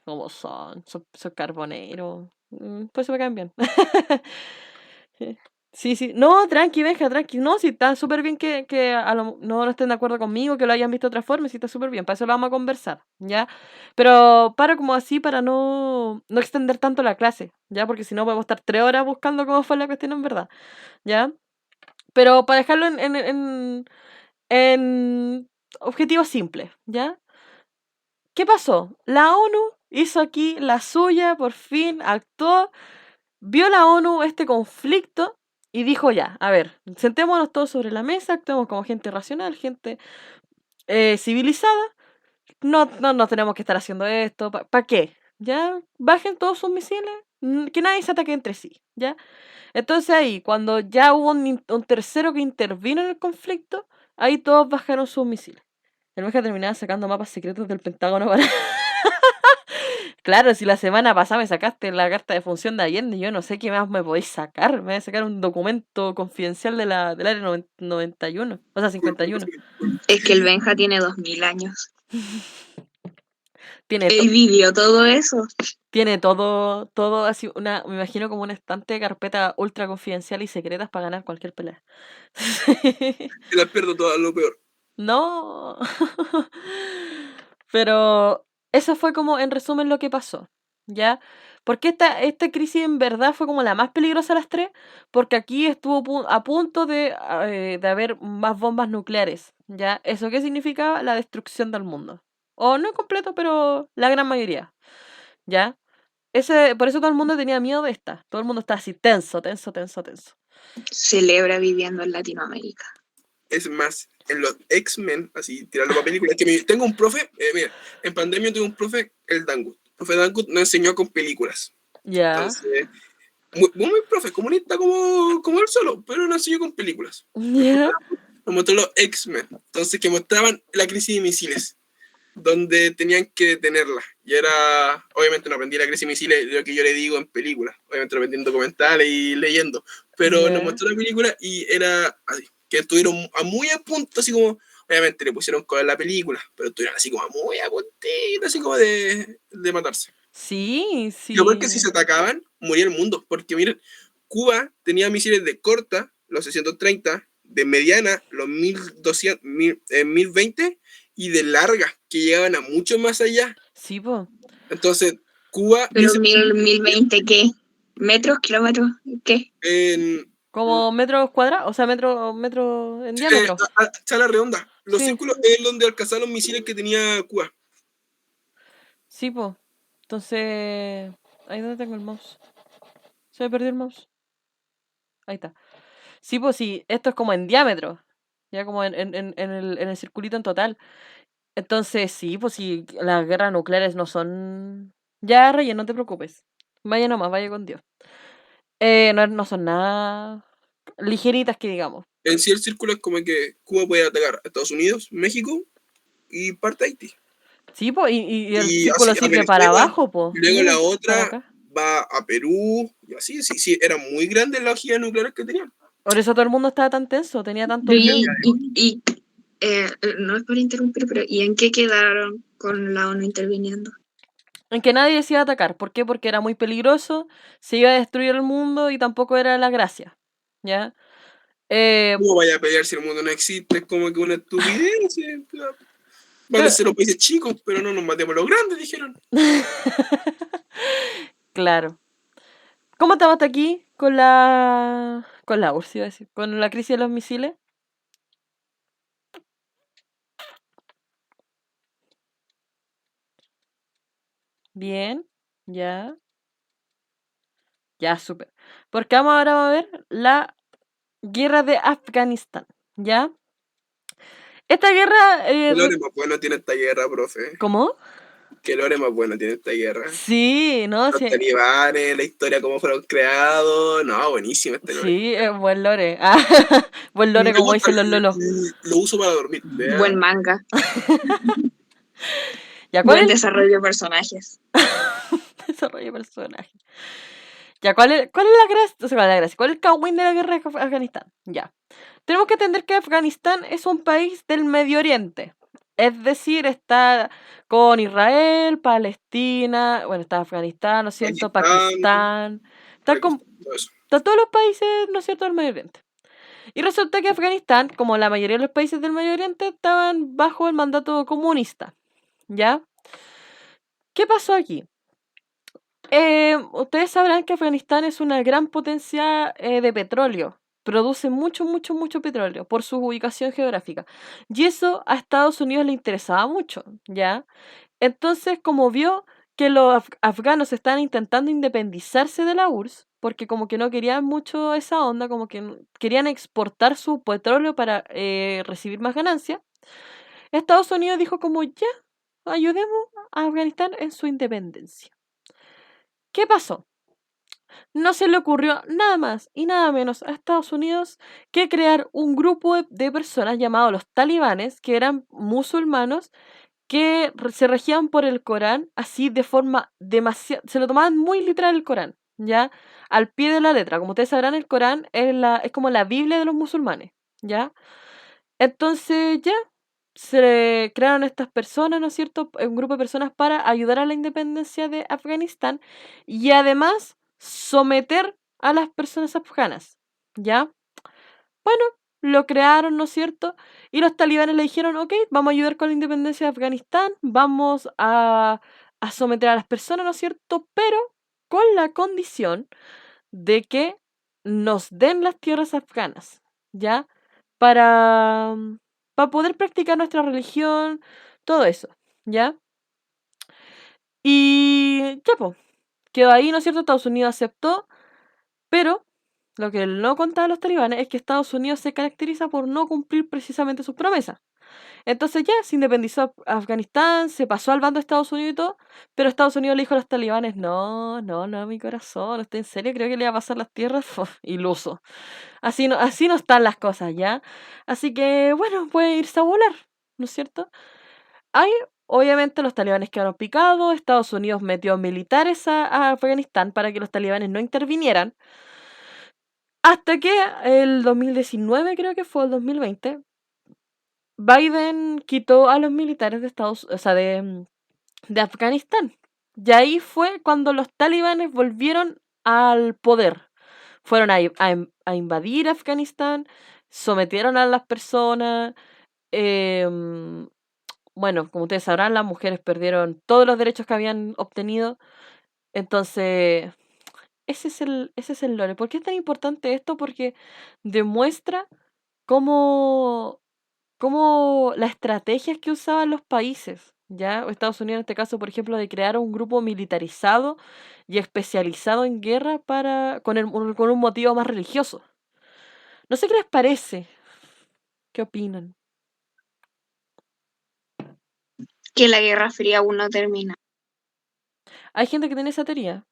¿cómo son? Son carboneros. Pues se me caen bien. Sí. No, tranqui. No, si está súper bien que no estén de acuerdo conmigo, que lo hayan visto de otra forma, si está súper bien. Para eso lo vamos a conversar, ¿ya? Pero como así, para no extender tanto la clase, ¿ya? Porque si no podemos estar 3 horas buscando cómo fue la cuestión en verdad, ¿ya? Pero para dejarlo en objetivos simples, ¿ya? ¿Qué pasó? La ONU hizo aquí la suya, por fin, actuó, vio la ONU este conflicto y dijo ya, a ver, sentémonos todos sobre la mesa, actuemos como gente racional, gente civilizada, no tenemos que estar haciendo esto, ¿para qué? ¿Ya? Bajen todos sus misiles, que nadie se ataque entre sí, ¿ya? Entonces ahí, cuando ya hubo un tercero que intervino en el conflicto, ahí todos bajaron sus misiles. El Meja terminaba sacando mapas secretos del Pentágono para... Claro, si la semana pasada me sacaste la carta de función de Allende, yo no sé qué más me podéis sacar. Me voy a sacar un documento confidencial del área 91, o sea, 51. Es que el Benja tiene 2000 años. Tiene, Él vivió todo eso. tiene todo así, me imagino como un estante de carpeta ultra confidencial y secretas para ganar cualquier pelea. Y las pierdo todas, lo peor. No. Pero eso fue como en resumen lo que pasó, ¿ya? Porque esta crisis en verdad fue como la más peligrosa de las tres, porque aquí estuvo a punto de haber más bombas nucleares, ¿ya? ¿Eso qué significaba? La destrucción del mundo. O no completo, pero la gran mayoría, ¿ya? Por eso todo el mundo tenía miedo de esta. Todo el mundo estaba así tenso, tenso, tenso, tenso. Celebra viviendo en Latinoamérica. Es más, en los X-Men, así, tirarlo para películas, que tengo un profe, mira, en pandemia tuve un profe, el Dangut. El profe Dangut nos enseñó con películas. Ya. Entonces, muy profe, comunista como él solo, pero nos enseñó con películas. Ya. Nos mostró los X-Men, entonces que mostraban la crisis de misiles, donde tenían que detenerla. Y era, obviamente no aprendí la crisis de misiles, lo que yo le digo en películas, obviamente lo aprendí en documentales y leyendo, pero nos mostró la película y era así, que estuvieron muy a punto, así como, obviamente le pusieron con la película, pero estuvieron así como muy a puntito, así como de matarse. Sí, sí. Lo peor que si se atacaban, moría el mundo, porque miren, Cuba tenía misiles de corta, los 630, de mediana, los 1200, 1020, y de larga, que llegaban a mucho más allá. Sí, po. Entonces, Cuba... Pero 1020, ¿qué? ¿Metros, kilómetros? ¿Qué? Como metros cuadrados, o sea, metro en diámetro. Sala redonda. Los Sí. círculos es donde alcanzaron los misiles que tenía Cuba. Sí, po. Entonces, ahí donde tengo el mouse. Se me perdió el mouse. Ahí está. Sí, pues sí, esto es como en diámetro. Ya como en el circulito en total. Entonces, sí, pues sí, las guerras nucleares no son... Ya, Reyes, no te preocupes. Vaya nomás, vaya con Dios. No son nada ligeritas que digamos. En sí el círculo es como que Cuba puede atacar a Estados Unidos, México y parte de Haití. Sí, pues, y el círculo sirve para abajo, pues. Luego la otra va a Perú, y así, sí, era muy grande la ojiva nuclear que tenían. Por eso todo el mundo estaba tan tenso, tenía tanto miedo. No es por interrumpir, pero ¿y en qué quedaron con la ONU interviniendo? En que nadie se iba a atacar. ¿Por qué? Porque era muy peligroso, se iba a destruir el mundo y tampoco era la gracia. ¿Ya? ¿Cómo vaya a pelear si el mundo no existe? Es como que una estupidez. Van a ser los países chicos, pero no nos matemos los grandes, dijeron. Claro. ¿Cómo estamos hasta aquí con la URSS, iba a decir? ¿Con la crisis de los misiles? Bien, ya. Ya, súper. Porque ahora a ver la guerra de Afganistán, ¿ya? Esta guerra... ¿Qué lore más bueno tiene esta guerra, profe? ¿Cómo? ¿Qué lore más bueno tiene esta guerra? Sí, ¿no? Los talibanes, la historia, cómo fueron creados. No, buenísimo este lore. Sí, buen lore. Buen lore, como dicen los lolos. Lo uso para dormir. ¿Vea? Buen manga. ¿Ya, buen desarrollo de personajes. Desarrollo de personajes. Ya, ¿cuál es la gracia? O sea, ¿cuál es el cagüín de la guerra de Afganistán? Ya. Tenemos que entender que Afganistán es un país del Medio Oriente. Es decir, está con Israel, Palestina, bueno, está Afganistán, ¿no es cierto? Pakistán. Está todos los países, ¿no es cierto?, del Medio Oriente. Y resulta que Afganistán, como la mayoría de los países del Medio Oriente, estaban bajo el mandato comunista. ¿Ya? ¿Qué pasó aquí? Ustedes sabrán que Afganistán es una gran potencia de petróleo. Produce mucho petróleo por su ubicación geográfica. Y eso a Estados Unidos le interesaba mucho, ¿ya? Entonces, como vio que los afganos estaban intentando independizarse de la URSS, porque como que no querían mucho esa onda, como que querían exportar su petróleo para recibir más ganancias, Estados Unidos dijo como, ya, ayudemos a Afganistán en su independencia. ¿Qué pasó? No se le ocurrió nada más y nada menos a Estados Unidos que crear un grupo de personas llamados los talibanes, que eran musulmanos, que se regían por el Corán, así de forma demasiado, se lo tomaban muy literal el Corán, ¿ya? Al pie de la letra. Como ustedes sabrán, el Corán es como la Biblia de los musulmanes, ¿ya? Entonces ya se crearon estas personas, ¿no es cierto? Un grupo de personas para ayudar a la independencia de Afganistán y además someter a las personas afganas, ¿ya? Bueno, lo crearon, ¿no es cierto? Y los talibanes le dijeron, ok, vamos a ayudar con la independencia de Afganistán, vamos a someter a las personas, ¿no es cierto? Pero con la condición de que nos den las tierras afganas, ¿ya? Para, para poder practicar nuestra religión, todo eso, ¿ya? Y ya, pues, quedó ahí, ¿no es cierto? Estados Unidos aceptó, pero lo que no contaban los talibanes es que Estados Unidos se caracteriza por no cumplir precisamente sus promesas. Entonces ya se independizó Afganistán, se pasó al bando de Estados Unidos y todo, pero Estados Unidos le dijo a los talibanes, no, no, no, mi corazón, ¿usted en serio creo que le va a pasar las tierras? Iluso. Así no están las cosas, ¿ya? Así que, bueno, puede irse a volar, ¿no es cierto? Ahí, obviamente, los talibanes quedaron picados, Estados Unidos metió militares a Afganistán para que los talibanes no intervinieran, hasta que el 2019, creo que fue el 2020, Biden quitó a los militares o sea, de Afganistán. Y ahí fue cuando los talibanes volvieron al poder. Fueron a invadir Afganistán, sometieron a las personas. em, bueno, como ustedes sabrán, las mujeres perdieron todos los derechos que habían obtenido. Entonces, ese es el lore. ¿Por qué es tan importante esto? Porque demuestra cómo las estrategias que usaban los países, ¿ya? Estados Unidos en este caso, por ejemplo, de crear un grupo militarizado y especializado en guerra con un motivo más religioso. No sé qué les parece. ¿Qué opinan? Que la Guerra Fría aún no termina. Hay gente que tiene esa teoría.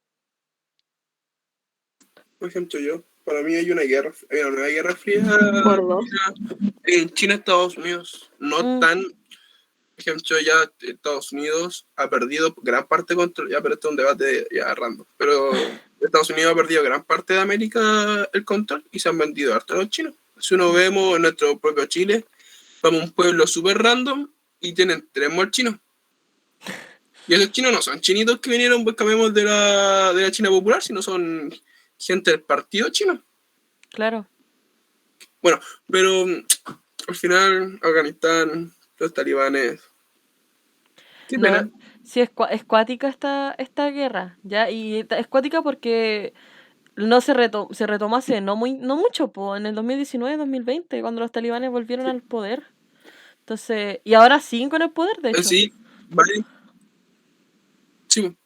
Por ejemplo, yo, para mí hay una nueva guerra fría Por dos. en China, Estados Unidos. No Mm, tan, por ejemplo, ya Estados Unidos ha perdido gran parte contra, ya, pero esto es un debate ya random, pero Estados Unidos ha perdido gran parte de América el control y se han vendido harto a los chinos. Si uno vemos en nuestro propio Chile, vamos a un pueblo súper random y tenemos al chino. Y esos chinos no son chinitos que vinieron, pues cambiamos de la China popular, sino son gente del partido chino. claro. Bueno, pero al final, Afganistán, los talibanes. Qué No, pena. sí, es cuática esta guerra, ¿ya? Y es cuática porque no se retomó hace no mucho, en el 2019-2020, cuando los talibanes volvieron al poder. Entonces, y ahora siguen con el poder, de hecho. Sí, Biden, sí,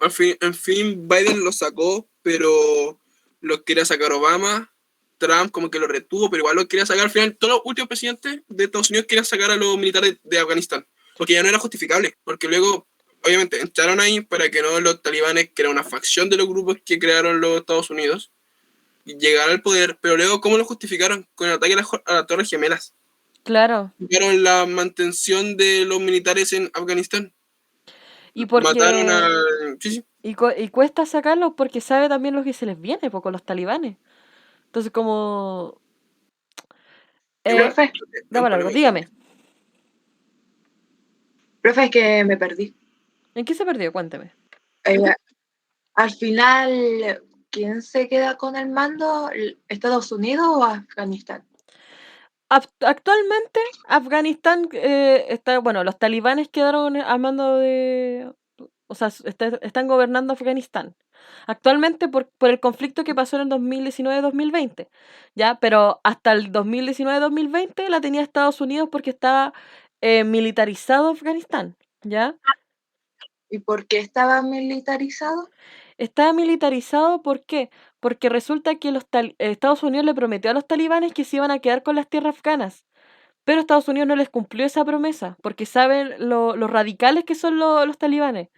en fin, Biden lo sacó, pero lo quería sacar Obama. Trump como que lo retuvo, pero igual lo quería sacar. Al final, todos los últimos presidentes de Estados Unidos querían sacar a los militares de Afganistán, porque ya no era justificable, porque luego, obviamente, entraron ahí para que no los talibanes, que era una facción de los grupos que crearon los Estados Unidos, llegar al poder, pero luego, ¿cómo lo justificaron? Con el ataque a las Torres Gemelas. Claro. Justificaron la mantención de los militares en Afganistán. Y porque Mataron a... Sí. y cuesta sacarlos porque sabe también lo que se les viene, con los talibanes. Entonces, como Profe, dame algo, dígame. profe, es que me perdí. ¿En qué se perdió? Cuénteme. Al final, ¿quién se queda con el mando? ¿Estados Unidos o Afganistán? Actualmente, Afganistán bueno, los talibanes quedaron al mando o sea, están gobernando Afganistán. Actualmente por el conflicto que pasó en el 2019-2020, ¿ya? Pero hasta el 2019-2020 la tenía Estados Unidos porque estaba militarizado Afganistán, ¿ya? ¿Y por qué estaba militarizado? Estaba militarizado, ¿por qué? Porque resulta que Estados Unidos le prometió a los talibanes que se iban a quedar con las tierras afganas. Pero Estados Unidos no les cumplió esa promesa, porque saben los radicales que son los talibanes,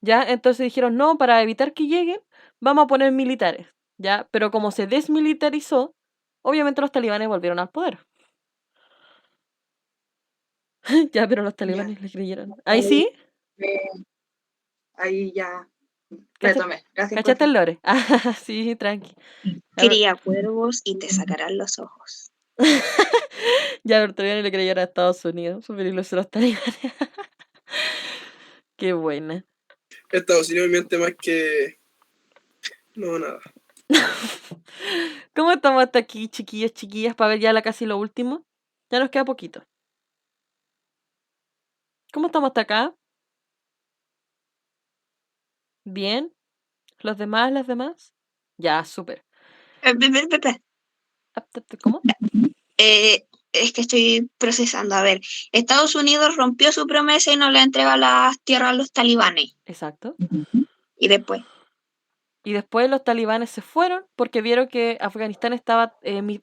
¿ya? Entonces dijeron, no, para evitar que lleguen, vamos a poner militares, ¿ya? Pero como se desmilitarizó, obviamente los talibanes volvieron al poder. Ya, pero los Ya. talibanes le creyeron. ¿Ahí sí? Eh, ahí ya Cacha- retomé. Gracias por ¿Cachaste el lore? Ah, sí, tranqui. A ver, Cría cuervos y te sacarán los ojos. ya, pero todavía no le creyeron a Estados Unidos. Súper ilusos los talibanes. Qué buena. Estados Unidos miente más que. No, nada. ¿Cómo estamos hasta aquí, chiquillos, chiquillas, para ver ya casi lo último? Ya nos queda poquito. ¿Cómo estamos hasta acá? ¿Bien? ¿Los demás, las demás? Ya, súper. ¿Cómo? Es que estoy procesando. A ver, Estados Unidos rompió su promesa y no le entrega las tierras a los talibanes. Exacto. Y después, Y después los talibanes se fueron porque vieron que Afganistán estaba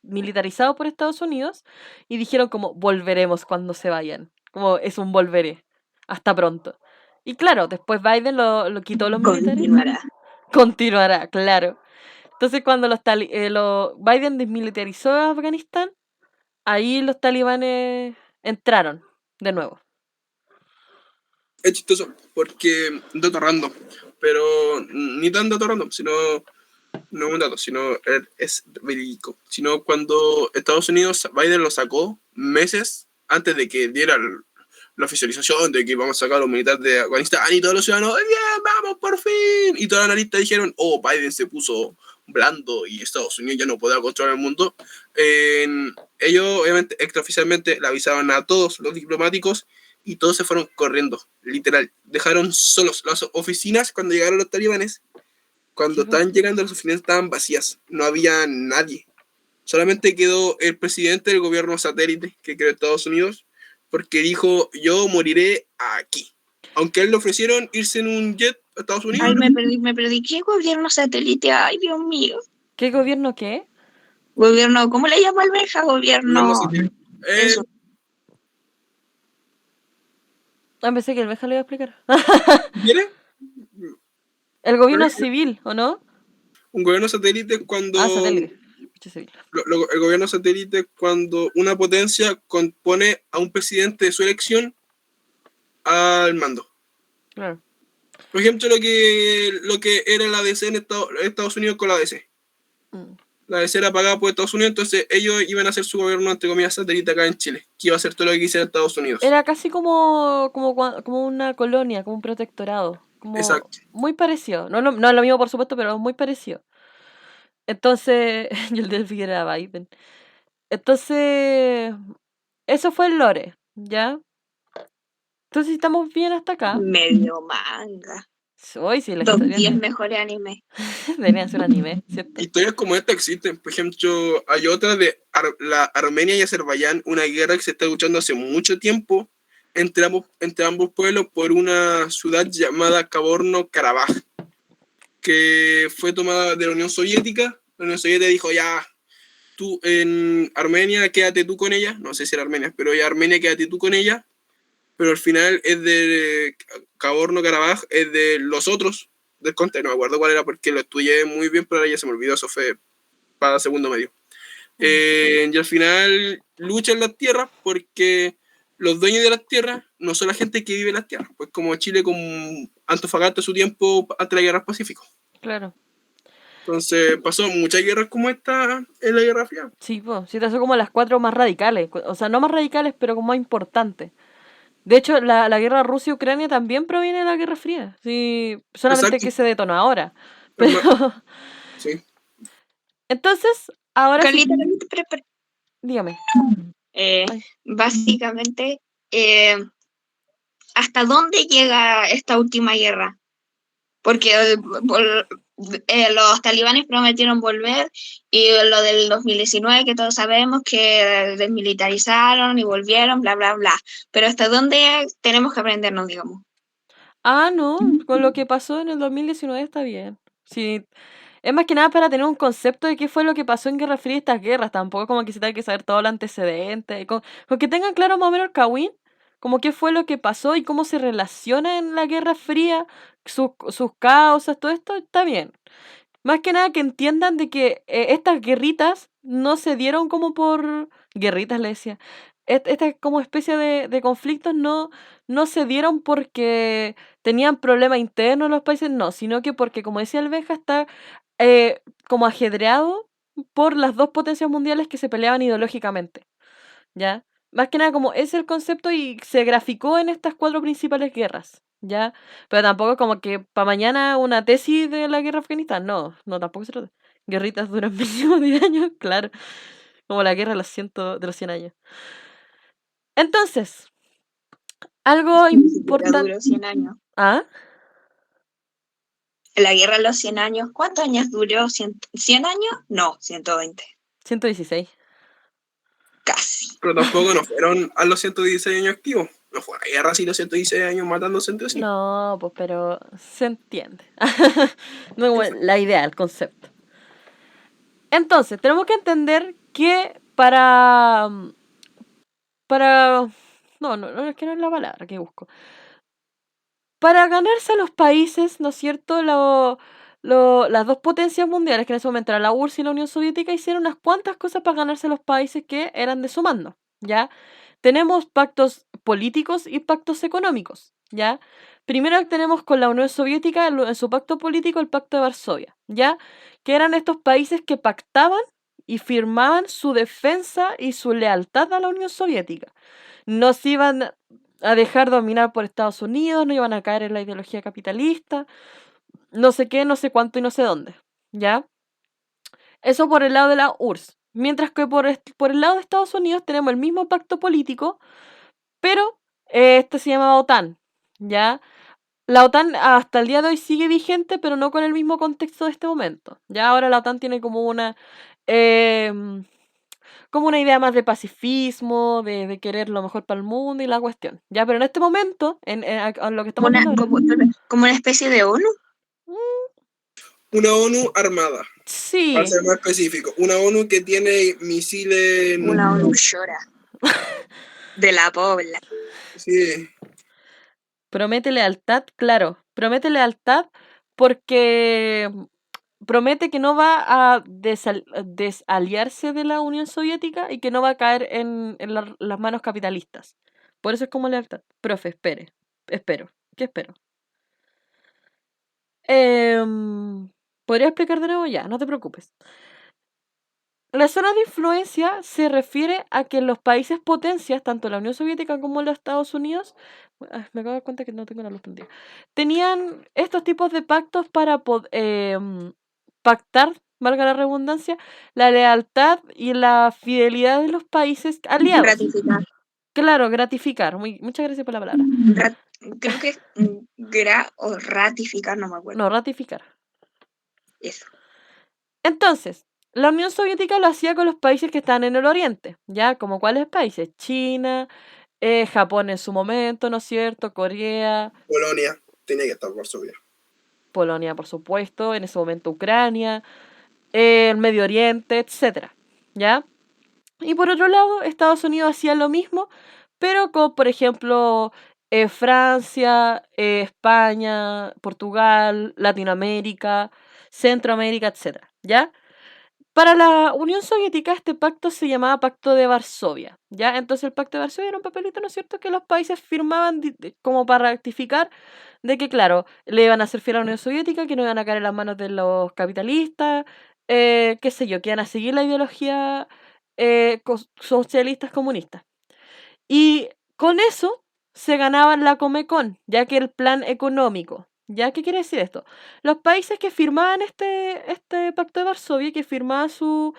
militarizado por Estados Unidos y dijeron como volveremos cuando se vayan. Como es un volveré. Hasta pronto. Y claro, después Biden lo quitó los militares. continuará. Continuará, claro. Entonces cuando Biden desmilitarizó a Afganistán, ahí los talibanes entraron de nuevo. Es chistoso, porque dato random, pero ni tan dato random, sino no un dato, sino es verídico. Sino cuando Estados Unidos, Biden lo sacó meses antes de que diera la oficialización de que vamos a sacar a los militares de Afganistán y todos los ciudadanos, bien, vamos por fin. Y toda la lista dijeron, oh, Biden se puso blando y Estados Unidos ya no podrá controlar el mundo. Ellos, obviamente, extraoficialmente le avisaron a todos los diplomáticos y todos se fueron corriendo, literal. Dejaron solos las oficinas cuando llegaron los talibanes. Cuando estaban llegando, las oficinas estaban vacías, no había nadie. Solamente quedó el presidente del gobierno satélite que creó Estados Unidos, porque dijo, yo moriré aquí. Aunque a él le ofrecieron irse en un jet a Estados Unidos. Ay, me perdí. ¿Qué gobierno satélite? Ay, Dios mío. ¿Qué gobierno qué? Gobierno, ¿cómo le llama el Benja? Gobierno. Eso. Pensé que el Benja lo iba a explicar. ¿Quiere? El gobierno civil, ¿o no? Un gobierno satélite es cuando... satélite. Civil. El gobierno satélite es cuando una potencia compone a un presidente de su elección al mando. Claro. Por ejemplo, lo que era la DC en Estados Unidos con la DC. La DC era pagada por Estados Unidos, entonces ellos iban a hacer su gobierno, entre comillas, satélite acá en Chile, que iba a hacer todo lo que quisiera Estados Unidos. Era casi como una colonia, como un protectorado. Exacto. Muy parecido. No es lo mismo, por supuesto, pero muy parecido. Entonces, y el Delphi era Biden. Entonces, eso fue el lore, ¿ya? Entonces, estamos bien hasta acá. Medio manga. Hoy sí, la Top historia. 10 mejores animes. Deberían ser un anime, ¿cierto? Historias como esta existen. Por ejemplo, hay otra de la Armenia y Azerbaiyán, una guerra que se está luchando hace mucho tiempo entre ambos pueblos por una ciudad llamada Nagorno-Karabaj, que fue tomada de la Unión Soviética. La Unión Soviética dijo, ya, tú en Armenia, quédate tú con ella. No sé si era Armenia, pero ya Armenia, quédate tú con ella. Pero al final es de Nagorno-Karabaj, es de los otros del conte, no me acuerdo cuál era porque lo estudié muy bien, pero ahora ya se me olvidó, eso fue para segundo medio. Y al final luchan las tierras porque los dueños de las tierras no son la gente que vive en las tierras, pues como Chile con Antofagasta su tiempo antes de la guerra del Pacífico. Claro. Entonces pasó muchas guerras como esta en la Guerra Fría. Sí, pues, sí, te son como las 4 más radicales, o sea, no más radicales, pero como más importantes. De hecho, la guerra Rusia-Ucrania también proviene de la Guerra Fría. Sí, solamente Exacto. que se detonó ahora. Pero... sí. Entonces, ahora Carlita, sí... Dígame. Básicamente, ¿hasta dónde llega esta última guerra? Porque los talibanes prometieron volver y lo del 2019 que todos sabemos que desmilitarizaron y volvieron, bla, bla, bla. Pero ¿hasta dónde tenemos que aprendernos, digamos? No, con lo que pasó en el 2019 está bien. Sí, es más que nada para tener un concepto de qué fue lo que pasó en Guerra Fría y estas guerras. Tampoco como que se tenga que saber todo el antecedente. Con que tengan claro más o menos el Kawin, como qué fue lo que pasó y cómo se relaciona en la Guerra Fría, sus causas, todo esto está bien. Más que nada que entiendan de que estas guerritas no se dieron como por guerritas le decía. Esta como especie de conflictos no se dieron porque tenían problemas internos en los países, no, sino que porque, como decía el Benja, está como ajedreado por las dos potencias mundiales que se peleaban ideológicamente, ¿ya? Más que nada como es el concepto y se graficó en estas 4 principales guerras, ¿ya? Pero tampoco como que para mañana una tesis de la guerra de Afganistán, no, tampoco se trata. Guerritas duran mínimo 10 años, claro, como la guerra de de los 100 años. Entonces, algo Ni siquiera importante... duró 100 años. ¿Ah? La guerra de los 100 años, ¿cuántos años duró? ¿100 años? No, 120. 116. Casi. Pero tampoco no fueron a los 116 años activos. No fue una guerra así los 116 años matándose entre sí. No, pues pero se entiende. No, bueno, la idea, el concepto. Entonces, tenemos que entender que no, es que no es la palabra que busco. Para ganarse a los países, ¿no es cierto? Las dos potencias mundiales, que en ese momento era la URSS y la Unión Soviética, hicieron unas cuantas cosas para ganarse a los países que eran de su mando, ¿ya? Tenemos pactos políticos y pactos económicos, ¿ya? Primero tenemos con la Unión Soviética en su pacto político el Pacto de Varsovia, ¿ya? Que eran estos países que pactaban y firmaban su defensa y su lealtad a la Unión Soviética. No se iban a dejar dominar por Estados Unidos, no iban a caer en la ideología capitalista, no sé qué, no sé cuánto y no sé dónde, ¿ya? Eso por el lado de la URSS. Mientras que por el lado de Estados Unidos tenemos el mismo pacto político, pero este se llama OTAN, ¿ya? La OTAN hasta el día de hoy sigue vigente, pero no con el mismo contexto de este momento. Ya ahora la OTAN tiene como una idea más de pacifismo, de querer lo mejor para el mundo y la cuestión. Ya, pero en este momento, en lo que estamos viendo ahora, Como una especie de ONU. Una ONU armada, para sí, ser más específico. Una ONU que tiene misiles Una ONU llora. De la pobla. Sí, promete lealtad, claro, promete lealtad porque promete que no va a desaliarse de la Unión Soviética y que no va a caer en las manos capitalistas. Por eso es como lealtad. Profe, espero. ¿Qué espero? ¿Podría explicar de nuevo? Ya, no te preocupes. La zona de influencia se refiere a que los países potencias, tanto la Unión Soviética como los Estados Unidos, me acabo de dar cuenta que no tengo la luz prendida, tenían estos tipos de pactos para pactar, valga la redundancia, la lealtad y la fidelidad de los países aliados. Gratificar. Claro, gratificar. Muchas gracias por la palabra. Creo que es o ratificar, no me acuerdo. No, ratificar. Eso. Entonces, la Unión Soviética lo hacía con los países que están en el oriente, ¿ya? ¿Como cuáles países? China, Japón en su momento, ¿no es cierto? Corea, Polonia tenía que estar Varsovia. Polonia, por supuesto, en ese momento Ucrania, el Medio Oriente, etcétera, ¿ya? Y por otro lado, Estados Unidos hacía lo mismo, pero con, por ejemplo, Francia, España, Portugal, Latinoamérica, Centroamérica, etcétera, ¿ya? Para la Unión Soviética este pacto se llamaba Pacto de Varsovia, ¿ya? Entonces el Pacto de Varsovia era un papelito, ¿no es cierto?, que los países firmaban como para rectificar de que, claro, le iban a hacer fiel a la Unión Soviética, que no iban a caer en las manos de los capitalistas, qué sé yo, que iban a seguir la ideología socialistas comunistas. Y con eso se ganaban la Comecon, ya que el plan económico. ¿Ya qué quiere decir esto? Los países que firmaban este Pacto de Varsovia, que firmaban su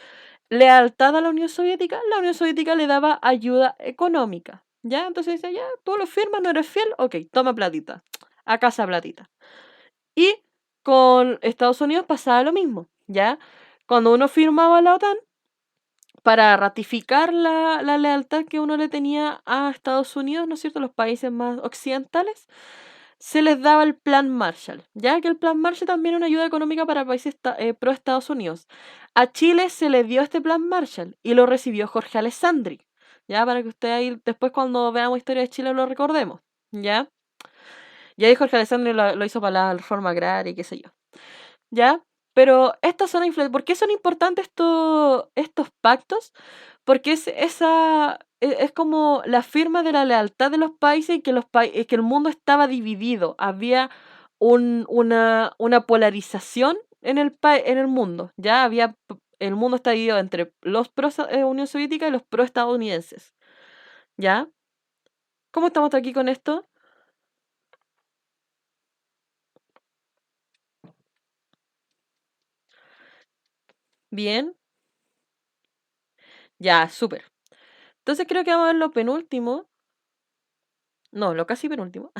lealtad a la Unión Soviética le daba ayuda económica. ¿Ya? Entonces dice, ya, tú lo firmas, no eres fiel, ok, toma platita, a casa platita. Y con Estados Unidos pasaba lo mismo, ¿ya? Cuando uno firmaba la OTAN, para ratificar la lealtad que uno le tenía a Estados Unidos, ¿no es cierto?, los países más occidentales, se les daba el Plan Marshall, ya que el Plan Marshall también es una ayuda económica para países pro Estados Unidos. A Chile se le dio este Plan Marshall y lo recibió Jorge Alessandri, ya, para que usted ahí después cuando veamos historia de Chile lo recordemos, ¿ya? Y ahí Jorge Alessandri lo hizo para la reforma agraria y qué sé yo, ¿ya? Pero estas son ¿por qué son importantes estos pactos? porque es como la firma de la lealtad de los países y que que el mundo estaba dividido. Había una polarización en el mundo. Ya el mundo está dividido entre los pro Unión Soviética y los pro estadounidenses. ¿Ya? ¿Cómo estamos hasta aquí con esto? Bien. Ya, súper. Entonces creo que vamos a ver lo penúltimo. No, lo casi penúltimo.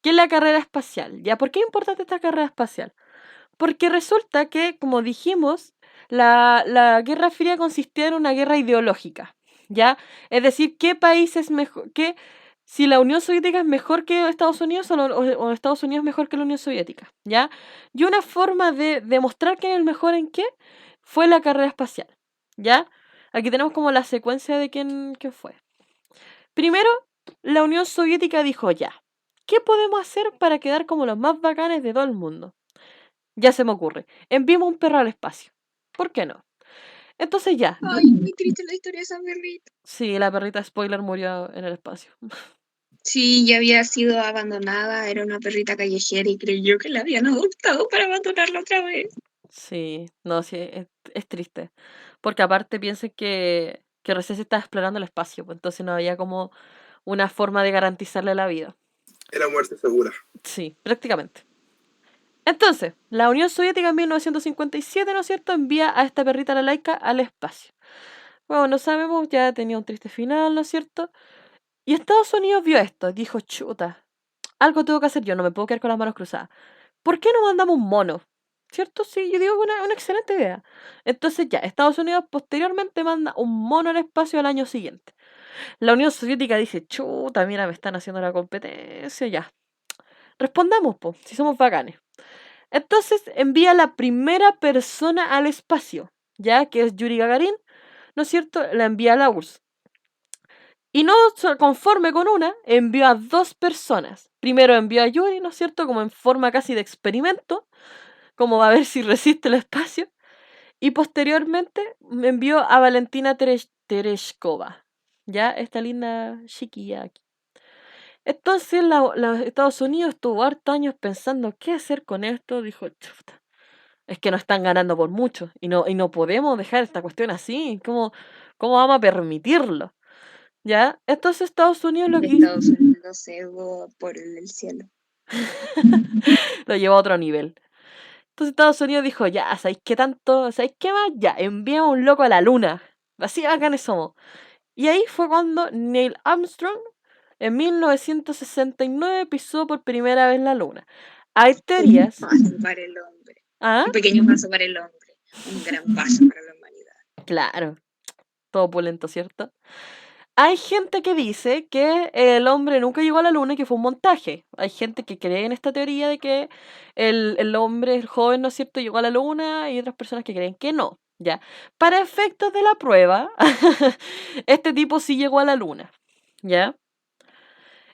Que es la carrera espacial. ¿Ya? ¿Por qué es importante esta carrera espacial? Porque resulta que, como dijimos, la Guerra Fría consistía en una guerra ideológica. ¿Ya? Es decir, ¿qué país es mejor? Si la Unión Soviética es mejor que Estados Unidos o Estados Unidos es mejor que la Unión Soviética. ¿Ya? Y una forma de demostrar quién es el mejor en qué fue la carrera espacial. ¿Ya? Aquí tenemos como la secuencia de quién fue. Primero, la Unión Soviética dijo ya, ¿qué podemos hacer para quedar como los más bacanes de todo el mundo? Ya se me ocurre, enviemos un perro al espacio. ¿Por qué no? Entonces ya. Ay, muy triste la historia de esa perrita. Sí, la perrita spoiler murió en el espacio. Sí, ya había sido abandonada, era una perrita callejera y creyó que la habían adoptado para abandonarla otra vez. Sí, no, sí, es triste. Porque aparte piensen que recién se estaba explorando el espacio, pues entonces no había como una forma de garantizarle la vida. Era muerte segura. Sí, prácticamente. Entonces, la Unión Soviética en 1957, ¿no es cierto?, envía a esta perrita, la Laika, al espacio. Bueno, no sabemos, ya tenía un triste final, ¿no es cierto? Y Estados Unidos vio esto, dijo, chuta, algo tengo que hacer yo, no me puedo quedar con las manos cruzadas. ¿Por qué no mandamos un mono? ¿Cierto? Sí, yo digo que una excelente idea. Entonces ya, Estados Unidos posteriormente manda un mono al espacio al año siguiente. La Unión Soviética dice, chuta, mira, me están haciendo la competencia, ya. Respondamos, pues, si somos bacanes. Entonces envía la primera persona al espacio, ya que es Yuri Gagarin, ¿no es cierto? La envía a la URSS. Y no conforme con una, envió a 2 personas. Primero envió a Yuri, ¿no es cierto? Como en forma casi de experimento, como a ver si resiste el espacio. Y posteriormente envió a Valentina Tereshkova, ya esta linda chiquilla aquí. Entonces Estados Unidos estuvo hartos años pensando qué hacer con esto. Dijo, chuta, es que no están ganando por mucho y no podemos dejar esta cuestión así. ¿Cómo vamos a permitirlo? ¿Ya? Entonces Estados Unidos lo que hizo... Estados Unidos se elevó por el cielo. lo llevó a otro nivel. Entonces Estados Unidos dijo, ya, ¿sabéis qué tanto? ¿Sabéis qué más? Ya, enviamos un loco a la luna. Así bacanes somos. Y ahí fue cuando Neil Armstrong, en 1969, pisó por primera vez la luna. Hay teorías... Un paso para el hombre. ¿Ah? Un pequeño paso para el hombre. Un gran paso para la humanidad. Claro. Todo opulento, ¿cierto? Hay gente que dice que el hombre nunca llegó a la luna y que fue un montaje. Hay gente que cree en esta teoría de que el hombre, el joven, ¿no es cierto?, llegó a la luna y otras personas que creen que no. Ya. Para efectos de la prueba, este tipo sí llegó a la luna. ¿Ya?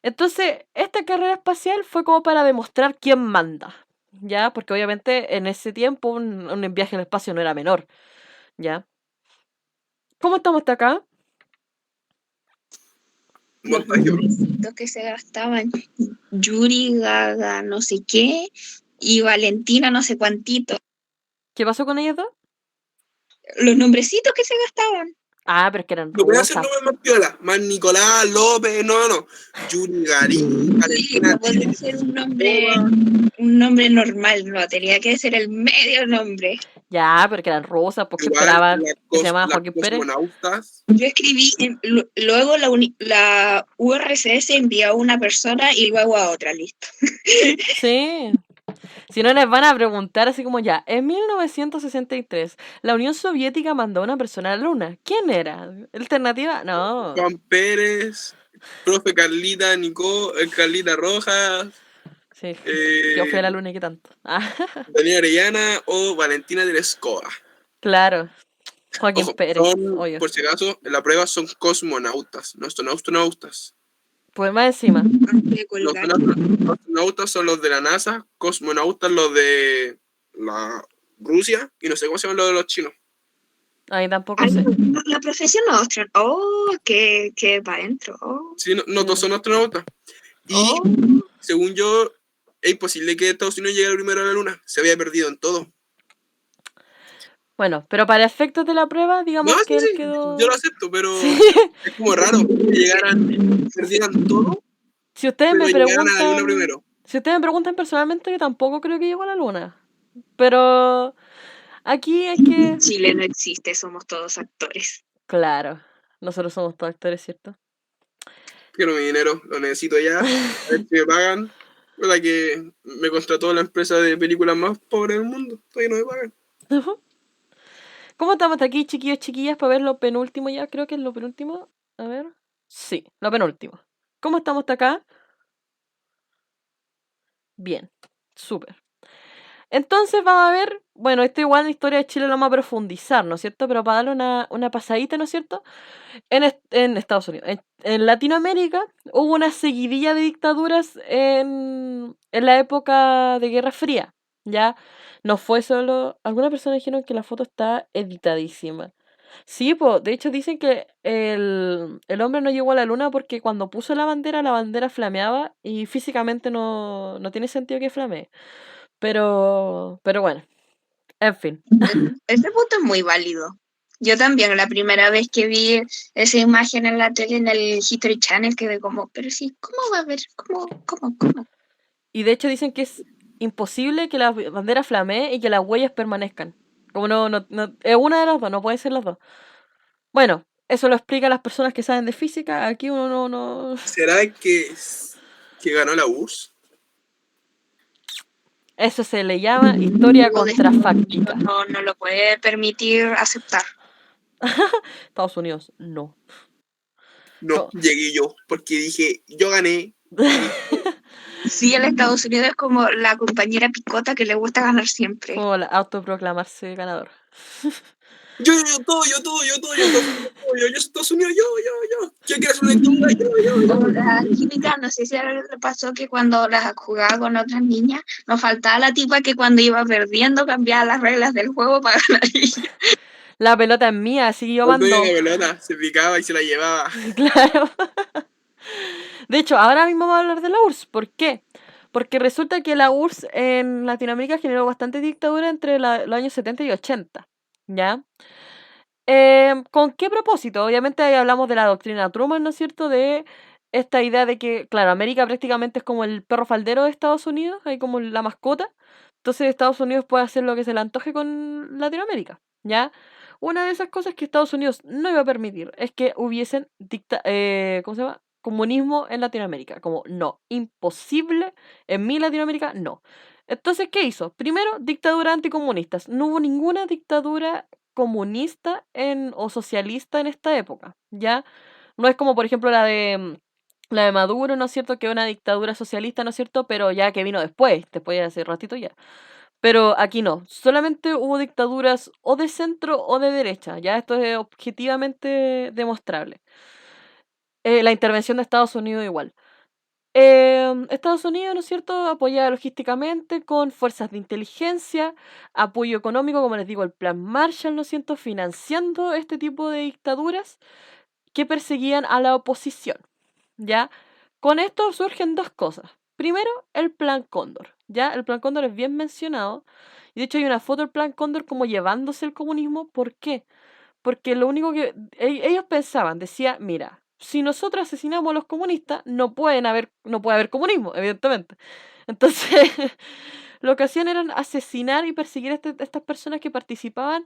Entonces, esta carrera espacial fue como para demostrar quién manda. ¿Ya? Porque obviamente en ese tiempo un viaje al espacio no era menor. ¿Ya? ¿Cómo estamos hasta acá? Los nombrecitos que se gastaban, Yuri Gaga no sé qué y Valentina no sé cuántito. ¿Qué pasó con ellas dos? Los nombrecitos que se gastaban. Ah, pero es que eran No voy a hacer rusas. nombre más piola. Más Nicolás, López, no. Yuri Garín, Sí, Valentina no podía ser un nombre normal, no, tenía que ser el medio nombre. Ya, pero que eran rusas, porque igual esperaban que se las llamaba Joaquín Pérez. cosmonautas. Yo escribí, luego la URSS envió a una persona y luego a otra, listo. Sí. Si no les van a preguntar así como ya, en 1963, la Unión Soviética mandó a una persona a la luna. ¿Quién era? ¿Alternativa? No. Juan Pérez, profe Carlita Carlita Rojas, Sí, yo fui a la luna y qué tanto. Ah, Daniela Orellana o Valentina Tereshkova. claro. Joaquín Ojo, Pérez, obvio. por si acaso, en la prueba son cosmonautas, no son astronautas. Pues más encima. Los astronautas son los de la NASA, cosmonautas los de la Rusia y no sé cómo se llaman los de los chinos. Ahí tampoco Ay, sé. la profesión no astronauta. Oh, que para adentro. Oh, Sí, no todos son astronautas. Y oh. según yo, es imposible que Estados Unidos llegue primero a la Luna. Se había perdido en todo. Bueno, pero para efectos de la prueba, No, digamos sí, que él sí, quedó... yo lo acepto, pero Sí. es como raro que llegaran, perdieran todo, Si ustedes pero me llegaran a la Luna preguntan... primero. Si ustedes me preguntan personalmente, yo tampoco creo que llegó a la luna. Pero aquí hay que... Chile no existe, somos todos actores. Claro, nosotros somos todos actores, ¿cierto? Quiero mi dinero, lo necesito ya. A ver si me pagan. La que me contrató la empresa de películas más pobre del mundo. Todavía no me pagan. ¿Cómo estamos hasta aquí, chiquillos, chiquillas, para ver lo penúltimo ya? Creo que es lo penúltimo. A ver. Sí, lo penúltimo. ¿Cómo estamos hasta acá? Bien, súper. Entonces vamos a ver, bueno, esto igual en la historia de Chile lo vamos a profundizar, ¿no es cierto? Pero para darle una pasadita, ¿no es cierto? En Estados Unidos. En Latinoamérica hubo una seguidilla de dictaduras en la época de Guerra Fría, ¿ya? No fue solo... Algunas personas dijeron que la foto está editadísima. Sí, pues, de hecho dicen que el hombre no llegó a la luna porque cuando puso la bandera flameaba y físicamente no tiene sentido que flamee. Pero bueno, en fin. Ese punto es muy válido. Yo también, la primera vez que vi esa imagen en la tele, en el History Channel, quedé como, pero sí, ¿cómo va a haber? ¿Cómo? Y de hecho dicen que es imposible que la bandera flamee y que las huellas permanezcan. Como es una de las dos, no pueden ser las dos. Bueno, eso lo explican las personas que saben de física. Aquí uno no. ¿Será que ganó la URSS? Eso se le llama historia contrafáctica. No lo puede permitir aceptar. Estados Unidos, no. No, llegué yo, porque dije, yo gané. Sí, el Estados Unidos es como la compañera picota que le gusta ganar siempre. Como autoproclamarse ganador. Yo, Estados Unidos, yo. ¿Quién quiere hacer una dictadura? Yo. O la química, no sé si a le pasó que cuando las jugaba con otras niñas, nos faltaba la tipa que cuando iba perdiendo cambiaba las reglas del juego para ganar ella. La pelota es mía, así que yo El dueño mando. de la pelota se picaba y se la llevaba. Claro. De hecho, ahora mismo vamos a hablar de la URSS. ¿Por qué? Porque resulta que la URSS en Latinoamérica generó bastante dictadura entre los años 70 y 80. ¿Ya? ¿Con qué propósito? Obviamente ahí hablamos de la doctrina Truman, ¿no es cierto? De esta idea de que, claro, América prácticamente es como el perro faldero de Estados Unidos, hay como la mascota. Entonces Estados Unidos puede hacer lo que se le antoje con Latinoamérica, ¿ya? Una de esas cosas que Estados Unidos no iba a permitir es que hubiesen ¿cómo se llama? Comunismo en Latinoamérica. Como, no, imposible, en mi Latinoamérica, no. Entonces, ¿qué hizo? Primero, dictadura anticomunistas. No hubo ninguna dictadura comunista o socialista en esta época, ¿ya? No es como, por ejemplo, la de Maduro, ¿no es cierto? Que es una dictadura socialista, ¿no es cierto? Pero ya que vino después de hace ratito ya. Pero aquí no, solamente hubo dictaduras o de centro o de derecha, ya esto es objetivamente demostrable. La intervención de Estados Unidos igual. Estados Unidos, ¿no es cierto?, apoyaba logísticamente con fuerzas de inteligencia, apoyo económico, como les digo, el Plan Marshall, ¿no es cierto?, financiando este tipo de dictaduras que perseguían a la oposición, ¿ya? Con esto surgen dos cosas. Primero, el Plan Cóndor, ¿ya? El Plan Cóndor es bien mencionado, y de hecho hay una foto del Plan Cóndor como llevándose el comunismo. ¿Por qué? Porque lo único que ellos pensaban, decía, mira, si nosotros asesinamos a los comunistas, no puede haber comunismo, evidentemente. Entonces, lo que hacían era asesinar y perseguir a estas personas que participaban,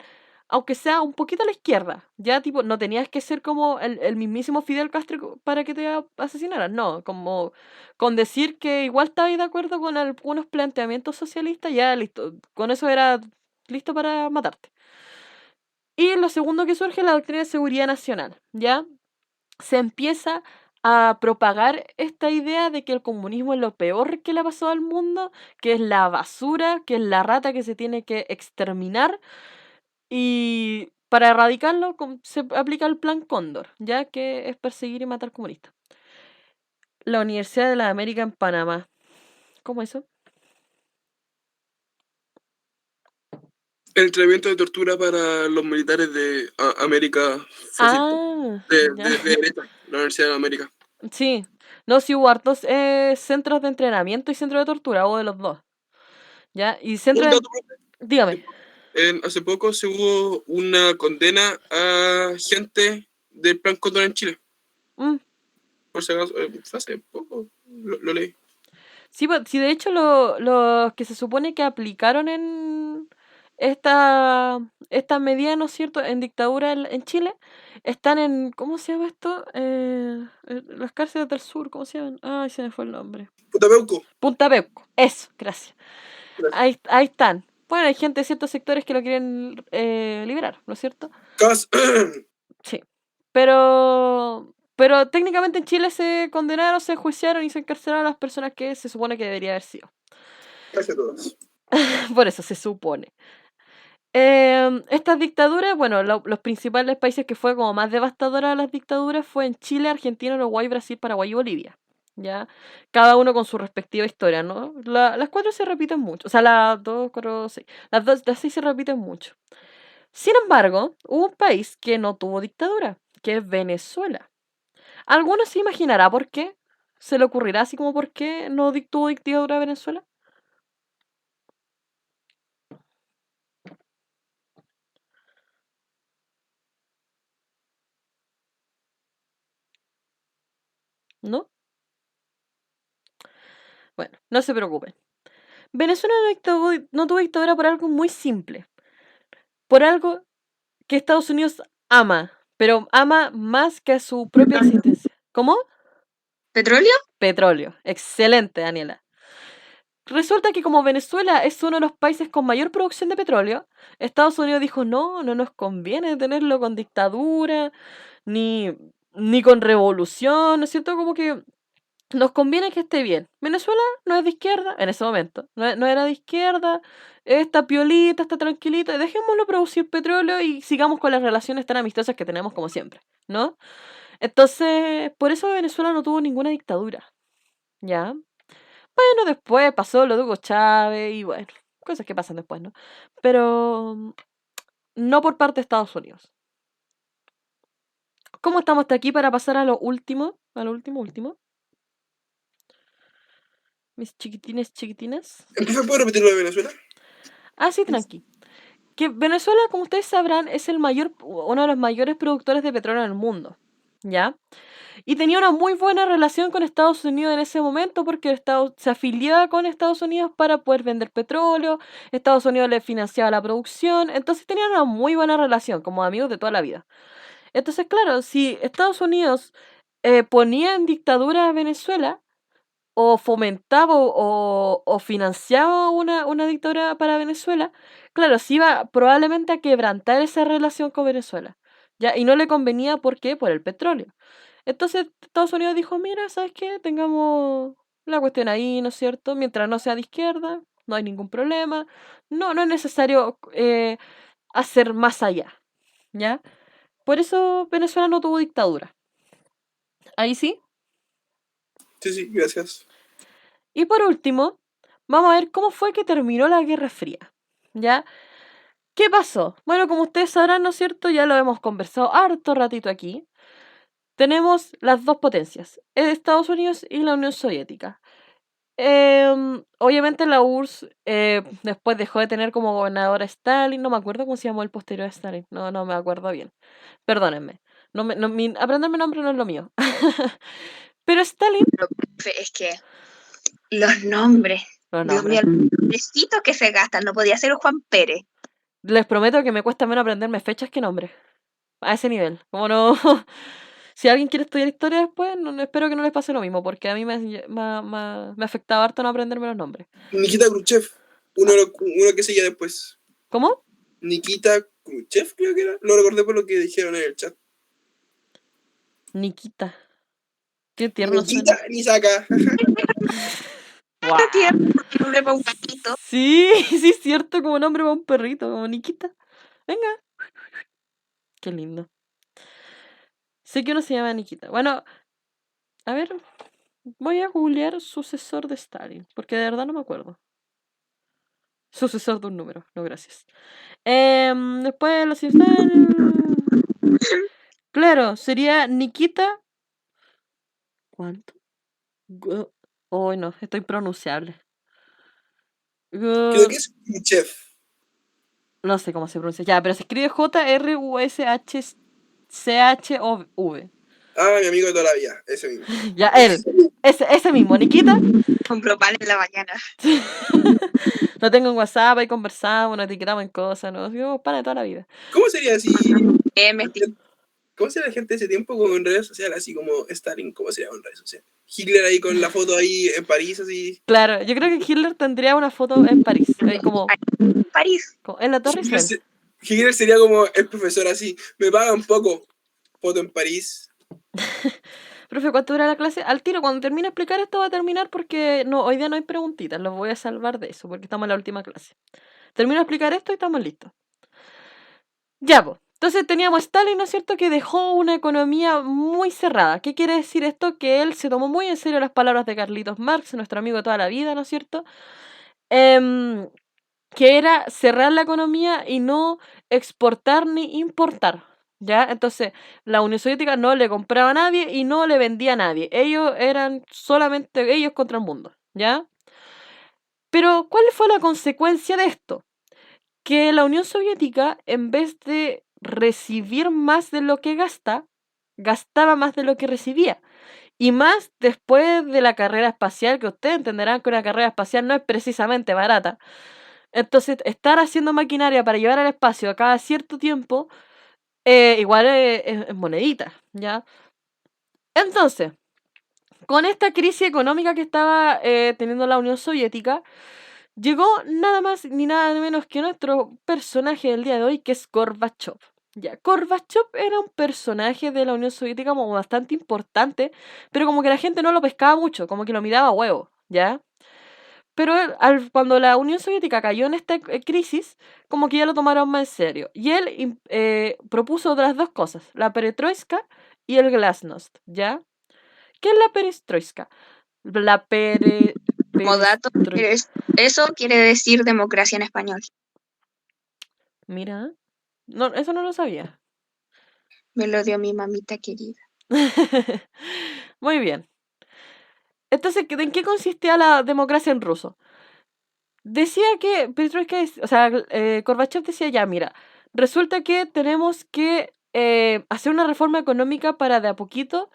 aunque sea un poquito a la izquierda. Ya, tipo, no tenías que ser como el mismísimo Fidel Castro para que te asesinaran, no, como con decir que igual estabas de acuerdo con algunos planteamientos socialistas, ya listo, con eso era listo para matarte. Y lo segundo que surge es la doctrina de seguridad nacional, ¿ya? Se empieza a propagar esta idea de que el comunismo es lo peor que le ha pasado al mundo, que es la basura, que es la rata que se tiene que exterminar, y para erradicarlo se aplica el Plan Cóndor, ¿ya? Que es perseguir y matar comunistas. La Universidad de la América en Panamá. ¿Cómo eso? El entrenamiento de tortura para los militares de América fascista. Ah, De ya. derecha, la Universidad de América. Sí. No, sí hubo hartos centros de entrenamiento y centros de tortura, o de los dos. ¿Ya? Y centros Un de... dato, profe. Dígame. Hace poco se hubo una condena a gente del Plan Cóndor en Chile. Mm. Por si acaso, fue hace poco, lo leí. Sí, sí, de hecho los que se supone que aplicaron en esta medida, ¿no es cierto?, en dictadura en Chile, están en, ¿cómo se llama esto? Las cárceles del sur, ¿cómo se llaman? Ay, se me fue el nombre. Putapeuco. Punta Peuco, eso, gracias. Gracias. Ahí están. Bueno, hay gente de ciertos sectores que lo quieren liberar, ¿no es cierto? Sí. Pero técnicamente en Chile se condenaron, se enjuiciaron y se encarcelaron a las personas que se supone que debería haber sido. Gracias a todos. Por eso se supone. Estas dictaduras, bueno, los principales países que fue como más devastadora las dictaduras fue en Chile, Argentina, Uruguay, Brasil, Paraguay y Bolivia. ¿Ya? Cada uno con su respectiva historia, ¿no? Las cuatro se repiten mucho. O sea, las dos, cuatro, seis. Las seis se repiten mucho. Sin embargo, hubo un país que no tuvo dictadura, que es Venezuela. ¿Alguno se imaginará por qué? ¿Se le ocurrirá así como por qué no tuvo dictadura Venezuela? ¿No? Bueno, no se preocupen. Venezuela no tuvo dictadura por algo muy simple. Por algo que Estados Unidos ama, pero ama más que a su propia existencia. ¿Cómo? ¿Petróleo? Petróleo. Excelente, Daniela. Resulta que como Venezuela es uno de los países con mayor producción de petróleo, Estados Unidos dijo, no nos conviene tenerlo con dictadura, ni con revolución, ¿no es cierto? Como que nos conviene que esté bien. Venezuela no es de izquierda, en ese momento, no era de izquierda, está piolita, está tranquilita, dejémoslo producir petróleo y sigamos con las relaciones tan amistosas que tenemos como siempre, ¿no? Entonces, por eso Venezuela no tuvo ninguna dictadura, ¿ya? Bueno, después pasó lo de Hugo Chávez y bueno, cosas que pasan después, ¿no? Pero no por parte de Estados Unidos. ¿Cómo estamos hasta aquí para pasar a lo último? A lo último. Mis chiquitines. ¿Puedo repetir lo de Venezuela? Ah, sí, tranqui. Que Venezuela, como ustedes sabrán, es uno de los mayores productores de petróleo en el mundo, ¿ya? Y tenía una muy buena relación con Estados Unidos en ese momento porque se afiliaba con Estados Unidos para poder vender petróleo, Estados Unidos le financiaba la producción, entonces tenían una muy buena relación como amigos de toda la vida. Entonces, claro, si Estados Unidos ponía en dictadura a Venezuela, o fomentaba o financiaba una dictadura para Venezuela, claro, se iba probablemente a quebrantar esa relación con Venezuela, ¿ya? Y no le convenía, ¿por qué? Por el petróleo. Entonces Estados Unidos dijo, mira, ¿sabes qué? Tengamos la cuestión ahí, ¿no es cierto? Mientras no sea de izquierda, no hay ningún problema. No es necesario hacer más allá, ¿ya? Por eso Venezuela no tuvo dictadura. Ahí sí. Sí, gracias. Y por último, vamos a ver cómo fue que terminó la Guerra Fría, ¿ya? ¿Qué pasó? Bueno, como ustedes sabrán, ¿no es cierto? Ya lo hemos conversado harto ratito aquí. Tenemos las dos potencias, Estados Unidos y la Unión Soviética. Obviamente la URSS después dejó de tener como gobernador a Stalin, no me acuerdo cómo se llamó el posterior a Stalin, no me acuerdo bien. Perdónenme, aprenderme nombre no es lo mío. Pero Stalin... Es que los nombres, Los Dios mío, nombres. los nombrecitos que se gastan, no podía ser Juan Pérez. Les prometo que me cuesta menos aprenderme fechas que nombres. A ese nivel. Como no... Si alguien quiere estudiar historia después, espero que no les pase lo mismo, porque a mí me afectaba harto no aprenderme los nombres. Nikita Khrushchev, uno que seguía después. ¿Cómo? Nikita Khrushchev, creo que era. Lo recordé por lo que dijeron en el chat. Nikita. Qué tierno Nikita suena. Nisaka. Guau. Nombre para un gatito. Sí, es cierto, como nombre para un perrito, como Nikita. Venga. Qué lindo. Sé que uno se llama Nikita. Bueno, a ver, voy a googlear sucesor de Stalin, porque de verdad no me acuerdo. Sucesor de un número. No, gracias. Después los Simpsons. Claro, sería Nikita. ¿Cuánto? Oh, no, estoy impronunciable. Creo que es Khrushchev. No sé cómo se pronuncia. Ya, pero se escribe J-R-U-S-H-C-H-O-V. Ah, mi amigo de toda la vida, ese mismo. Ya, él. Ese mismo, Nikita. Compro pan en la mañana. Lo tengo en WhatsApp, ahí conversamos, nos etiquetamos en cosas, ¿no? Digo, para toda la vida. ¿Cómo sería así? Me estoy- ¿Cómo sería la gente de ese tiempo como en redes sociales, así como Stalin? ¿Cómo sería en redes sociales? Hitler ahí con la foto ahí en París, así. Claro, yo creo que Hitler tendría una foto en París, ahí como París. en la Torre Hitler, Eiffel. Hitler sería como el profesor así. Me pagan poco. Foto en París. Profe, ¿cuánto dura la clase? Al tiro, cuando termine de explicar esto va a terminar porque no, hoy día no hay preguntitas, los voy a salvar de eso porque estamos en la última clase. Termino de explicar esto y estamos listos. Ya, pues. Entonces teníamos a Stalin, ¿no es cierto?, que dejó una economía muy cerrada. ¿Qué quiere decir esto? Que él se tomó muy en serio las palabras de Carlitos Marx, nuestro amigo de toda la vida, ¿no es cierto? Que era cerrar la economía y no exportar ni importar, ¿ya? Entonces, la Unión Soviética no le compraba a nadie y no le vendía a nadie. Ellos eran solamente ellos contra el mundo, ¿ya? Pero, ¿cuál fue la consecuencia de esto? Que la Unión Soviética, en vez de recibir más de lo que gastaba más de lo que recibía. Y más después de la carrera espacial, que ustedes entenderán que una carrera espacial no es precisamente barata. Entonces, estar haciendo maquinaria para llevar al espacio a cada cierto tiempo, igual es monedita, ¿ya? Entonces, con esta crisis económica que estaba teniendo la Unión Soviética, llegó nada más ni nada menos que nuestro personaje del día de hoy, que es Gorbachev. Ya, Gorbachev era un personaje de la Unión Soviética como bastante importante, pero como que la gente no lo pescaba mucho, como que lo miraba a huevo, ¿ya? Pero cuando la Unión Soviética cayó en esta crisis, como que ya lo tomaron más en serio. Y él propuso otras dos cosas, la perestroika y el glasnost, ¿ya? ¿Qué es la perestroika? La Como dato, perestroika. eso quiere decir democracia en español. Mira, no, eso no lo sabía. Me lo dio mi mamita querida. Muy bien. Entonces, ¿en qué consistía la democracia en ruso? Decía que Petroika, o sea, Gorbachev decía ya, mira, resulta que tenemos que hacer una reforma económica para de a poquito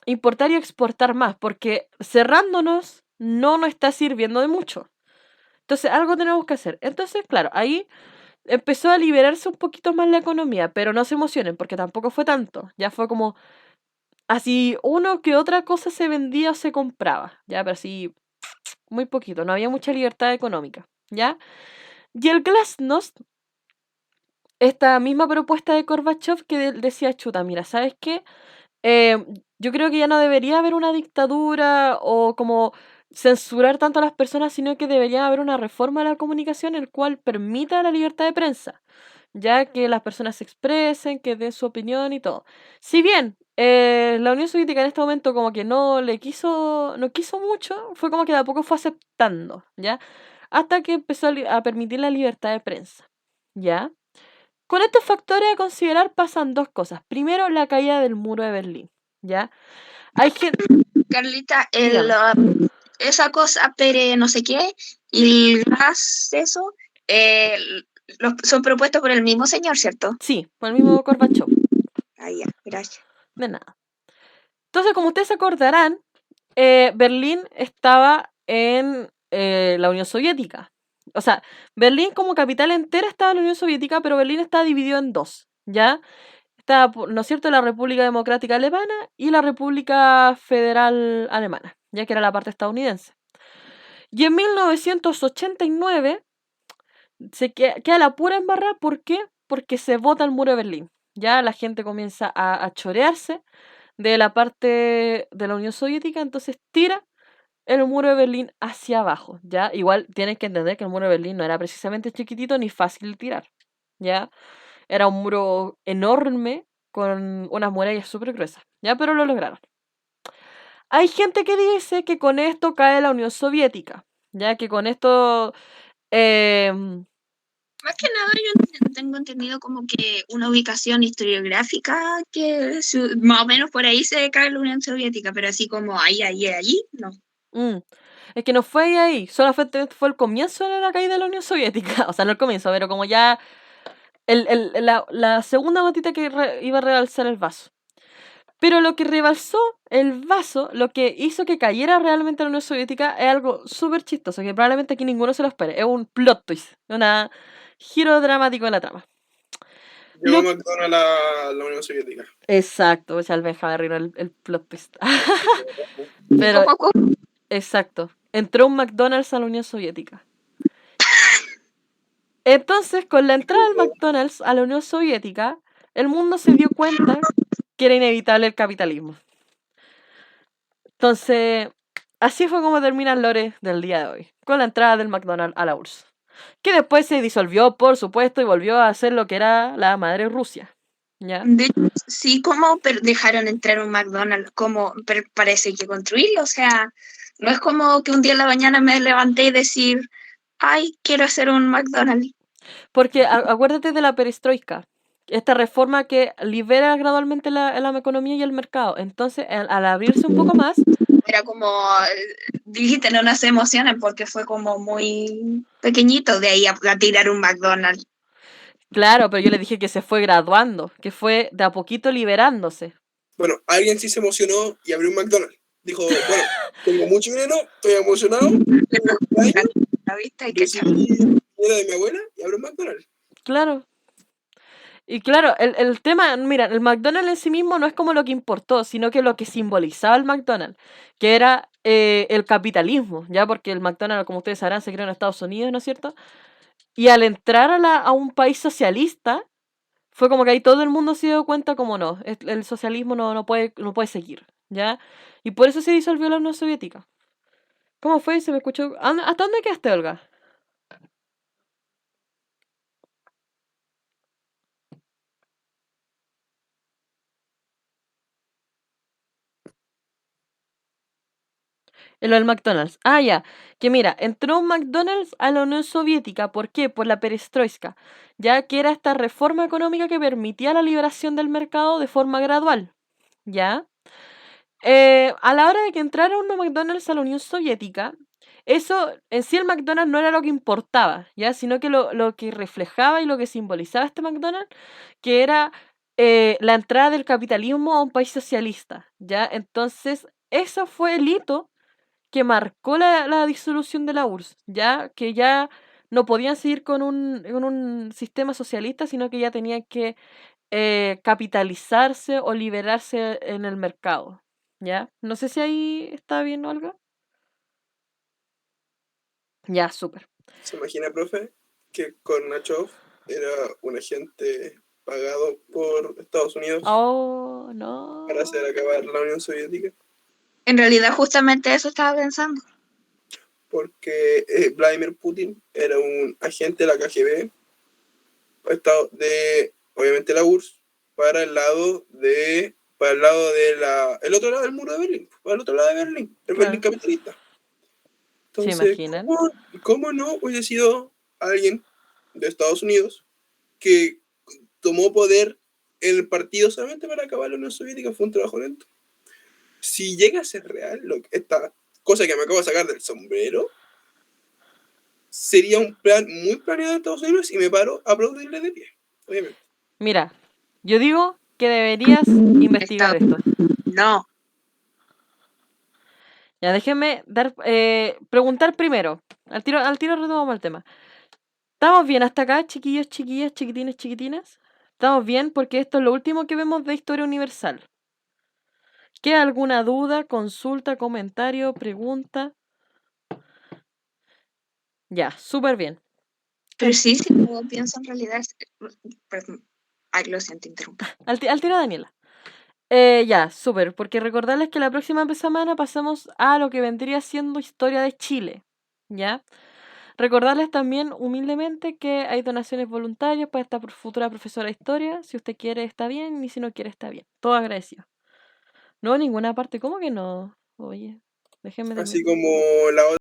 importar y exportar más, porque cerrándonos no nos está sirviendo de mucho. Entonces, algo tenemos que hacer. Entonces, claro, ahí empezó a liberarse un poquito más la economía, pero no se emocionen, porque tampoco fue tanto. Ya fue como así uno que otra cosa se vendía o se compraba, ya, pero así muy poquito, no había mucha libertad económica, ¿ya? Y el glasnost, esta misma propuesta de Gorbachev que decía, chuta, mira, ¿sabes qué? Yo creo que ya no debería haber una dictadura o como censurar tanto a las personas, sino que debería haber una reforma de la comunicación el cual permita la libertad de prensa, ya que las personas se expresen, que den su opinión y todo. Si bien la Unión Soviética en este momento como que no quiso mucho, fue como que de a poco fue aceptando, ¿ya? Hasta que empezó a permitir la libertad de prensa, ¿ya? Con estos factores a considerar pasan dos cosas. Primero, la caída del muro de Berlín, ¿ya? Hay gente... Carlita, Dígame. esa cosa, pere no sé qué, y el gas, eso, son propuestos por el mismo señor, ¿cierto? Sí, por el mismo Gorbachev. Ahí ya, gracias. De nada. Entonces, como ustedes se acordarán, Berlín estaba en la Unión Soviética. O sea, Berlín como capital entera estaba en la Unión Soviética, pero Berlín estaba dividido en dos, ¿ya? Estaba, ¿no es cierto?, la República Democrática Alemana y la República Federal Alemana, ya que era la parte estadounidense. Y en 1989 se queda la pura embarrada. ¿Por qué? Porque se bota el muro de Berlín. Ya la gente comienza a chorearse de la parte de la Unión Soviética, entonces tira el muro de Berlín hacia abajo, ¿ya? Igual tienes que entender que el muro de Berlín no era precisamente chiquitito ni fácil de tirar, ¿ya? Era un muro enorme con unas murallas súper gruesas, ¿ya? Pero lo lograron. Hay gente que dice que con esto cae la Unión Soviética, Ya que con esto... em, Más que nada, yo tengo entendido como que una ubicación historiográfica que más o menos por ahí se cae la Unión Soviética, pero así como allí, no. es que no fue ahí, solamente fue el comienzo de la caída de la Unión Soviética. O sea, no el comienzo, pero como ya la segunda gotita que iba a rebalsar el vaso. Pero lo que rebalsó el vaso, lo que hizo que cayera realmente la Unión Soviética, es algo súper chistoso, que probablemente aquí ninguno se lo espere. Es un plot twist, un giro dramático de la trama. Llegó Lo- McDonald's a la Unión Soviética. Exacto, ya el Benja arruinó el plot twist. ¿Y Pero, cómo? exacto, entró un McDonald's a la Unión Soviética. Entonces, con la entrada del McDonald's a la Unión Soviética, el mundo se dio cuenta que era inevitable el capitalismo. Entonces, así fue como termina el lore del día de hoy, con la entrada del McDonald's a la URSS, que después se disolvió, por supuesto, y volvió a ser lo que era la madre Rusia. ¿Ya? De hecho, sí, ¿cómo dejaron entrar un McDonald's? ¿Cómo parece que construirlo? O sea, no es como que un día en la mañana me levanté y decir, ay, quiero hacer un McDonald's. Porque acuérdate de la perestroika, esta reforma que libera gradualmente la economía y el mercado. Entonces, al abrirse un poco más, Era como, dijiste, no nos emocionen porque fue como muy pequeñito de ahí a tirar un McDonald's. claro, pero yo le dije que se fue graduando, que fue de a poquito liberándose. Bueno, alguien sí se emocionó y abrió un McDonald's. Dijo, bueno, tengo mucho dinero, estoy emocionado, tengo cumpleaños, ¿La viste? Hay que recibí dinero de mi abuela y abro un McDonald's. Claro. Y claro, el tema, mira, el McDonald's en sí mismo no es como lo que importó, sino que lo que simbolizaba el McDonald's, que era el capitalismo, ¿ya? Porque el McDonald's, como ustedes sabrán, se creó en Estados Unidos, ¿no es cierto? Y al entrar a un país socialista, fue como que ahí todo el mundo se dio cuenta como no, el socialismo no puede seguir, ¿ya? Y por eso se disolvió la Unión Soviética. ¿Cómo fue? ¿Se me escuchó? ¿Hasta dónde quedaste, Olga? En lo del McDonald's. Ah, ya. Que mira, entró un McDonald's a la Unión Soviética. ¿Por qué? Por la perestroika. Ya que era esta reforma económica que permitía la liberación del mercado de forma gradual. ¿Ya? A la hora de que entrara un McDonald's a la Unión Soviética, eso en sí el McDonald's no era lo que importaba, ¿ya? Sino que lo que reflejaba y lo que simbolizaba este McDonald's, que era la entrada del capitalismo a un país socialista, ¿ya? Entonces, eso fue el hito que marcó la disolución de la URSS, ya que ya no podían seguir con un sistema socialista, sino que ya tenían que capitalizarse o liberarse en el mercado, ¿ya? No sé si ahí está bien, Olga. Ya, súper. ¿Se imagina, profe, que Gorbachev era un agente pagado por Estados Unidos Oh, no. para hacer acabar la Unión Soviética? En realidad, justamente eso estaba pensando. Porque Vladimir Putin era un agente de la KGB, obviamente la URSS, para el lado de el otro lado del muro de Berlín, para el otro lado de Berlín, el Claro. Berlín capitalista. ¿Se Entonces, imaginan? ¿cómo no hubiese sido alguien de Estados Unidos que tomó poder en el partido solamente para acabar la Unión Soviética? Fue un trabajo lento. Si llega a ser real esta cosa que me acabo de sacar del sombrero, sería un plan muy planeado de Estados Unidos y me paro a aplaudirle de pie, obviamente. Mira, yo digo que deberías investigar esto. No. Ya, déjenme preguntar primero. Al tiro retomamos el tema. ¿Estamos bien hasta acá, chiquillos, chiquillas, chiquitines, chiquitinas? ¿Estamos bien? Porque esto es lo último que vemos de Historia Universal. ¿Queda alguna duda, consulta, comentario, pregunta? Ya, súper bien. Pero sí, si luego pienso en realidad. Perdón. Ay, lo siento, interrumpí. Al tiro, Daniela. Ya, súper, porque recordarles que la próxima semana pasamos a lo que vendría siendo Historia de Chile. ¿Ya? Recordarles también humildemente que hay donaciones voluntarias para esta futura profesora de historia. Si usted quiere, está bien, y si no quiere, está bien. Todo agradecido. No, ninguna parte. ¿Cómo que no? Oye, déjenme terminar. Así como la otra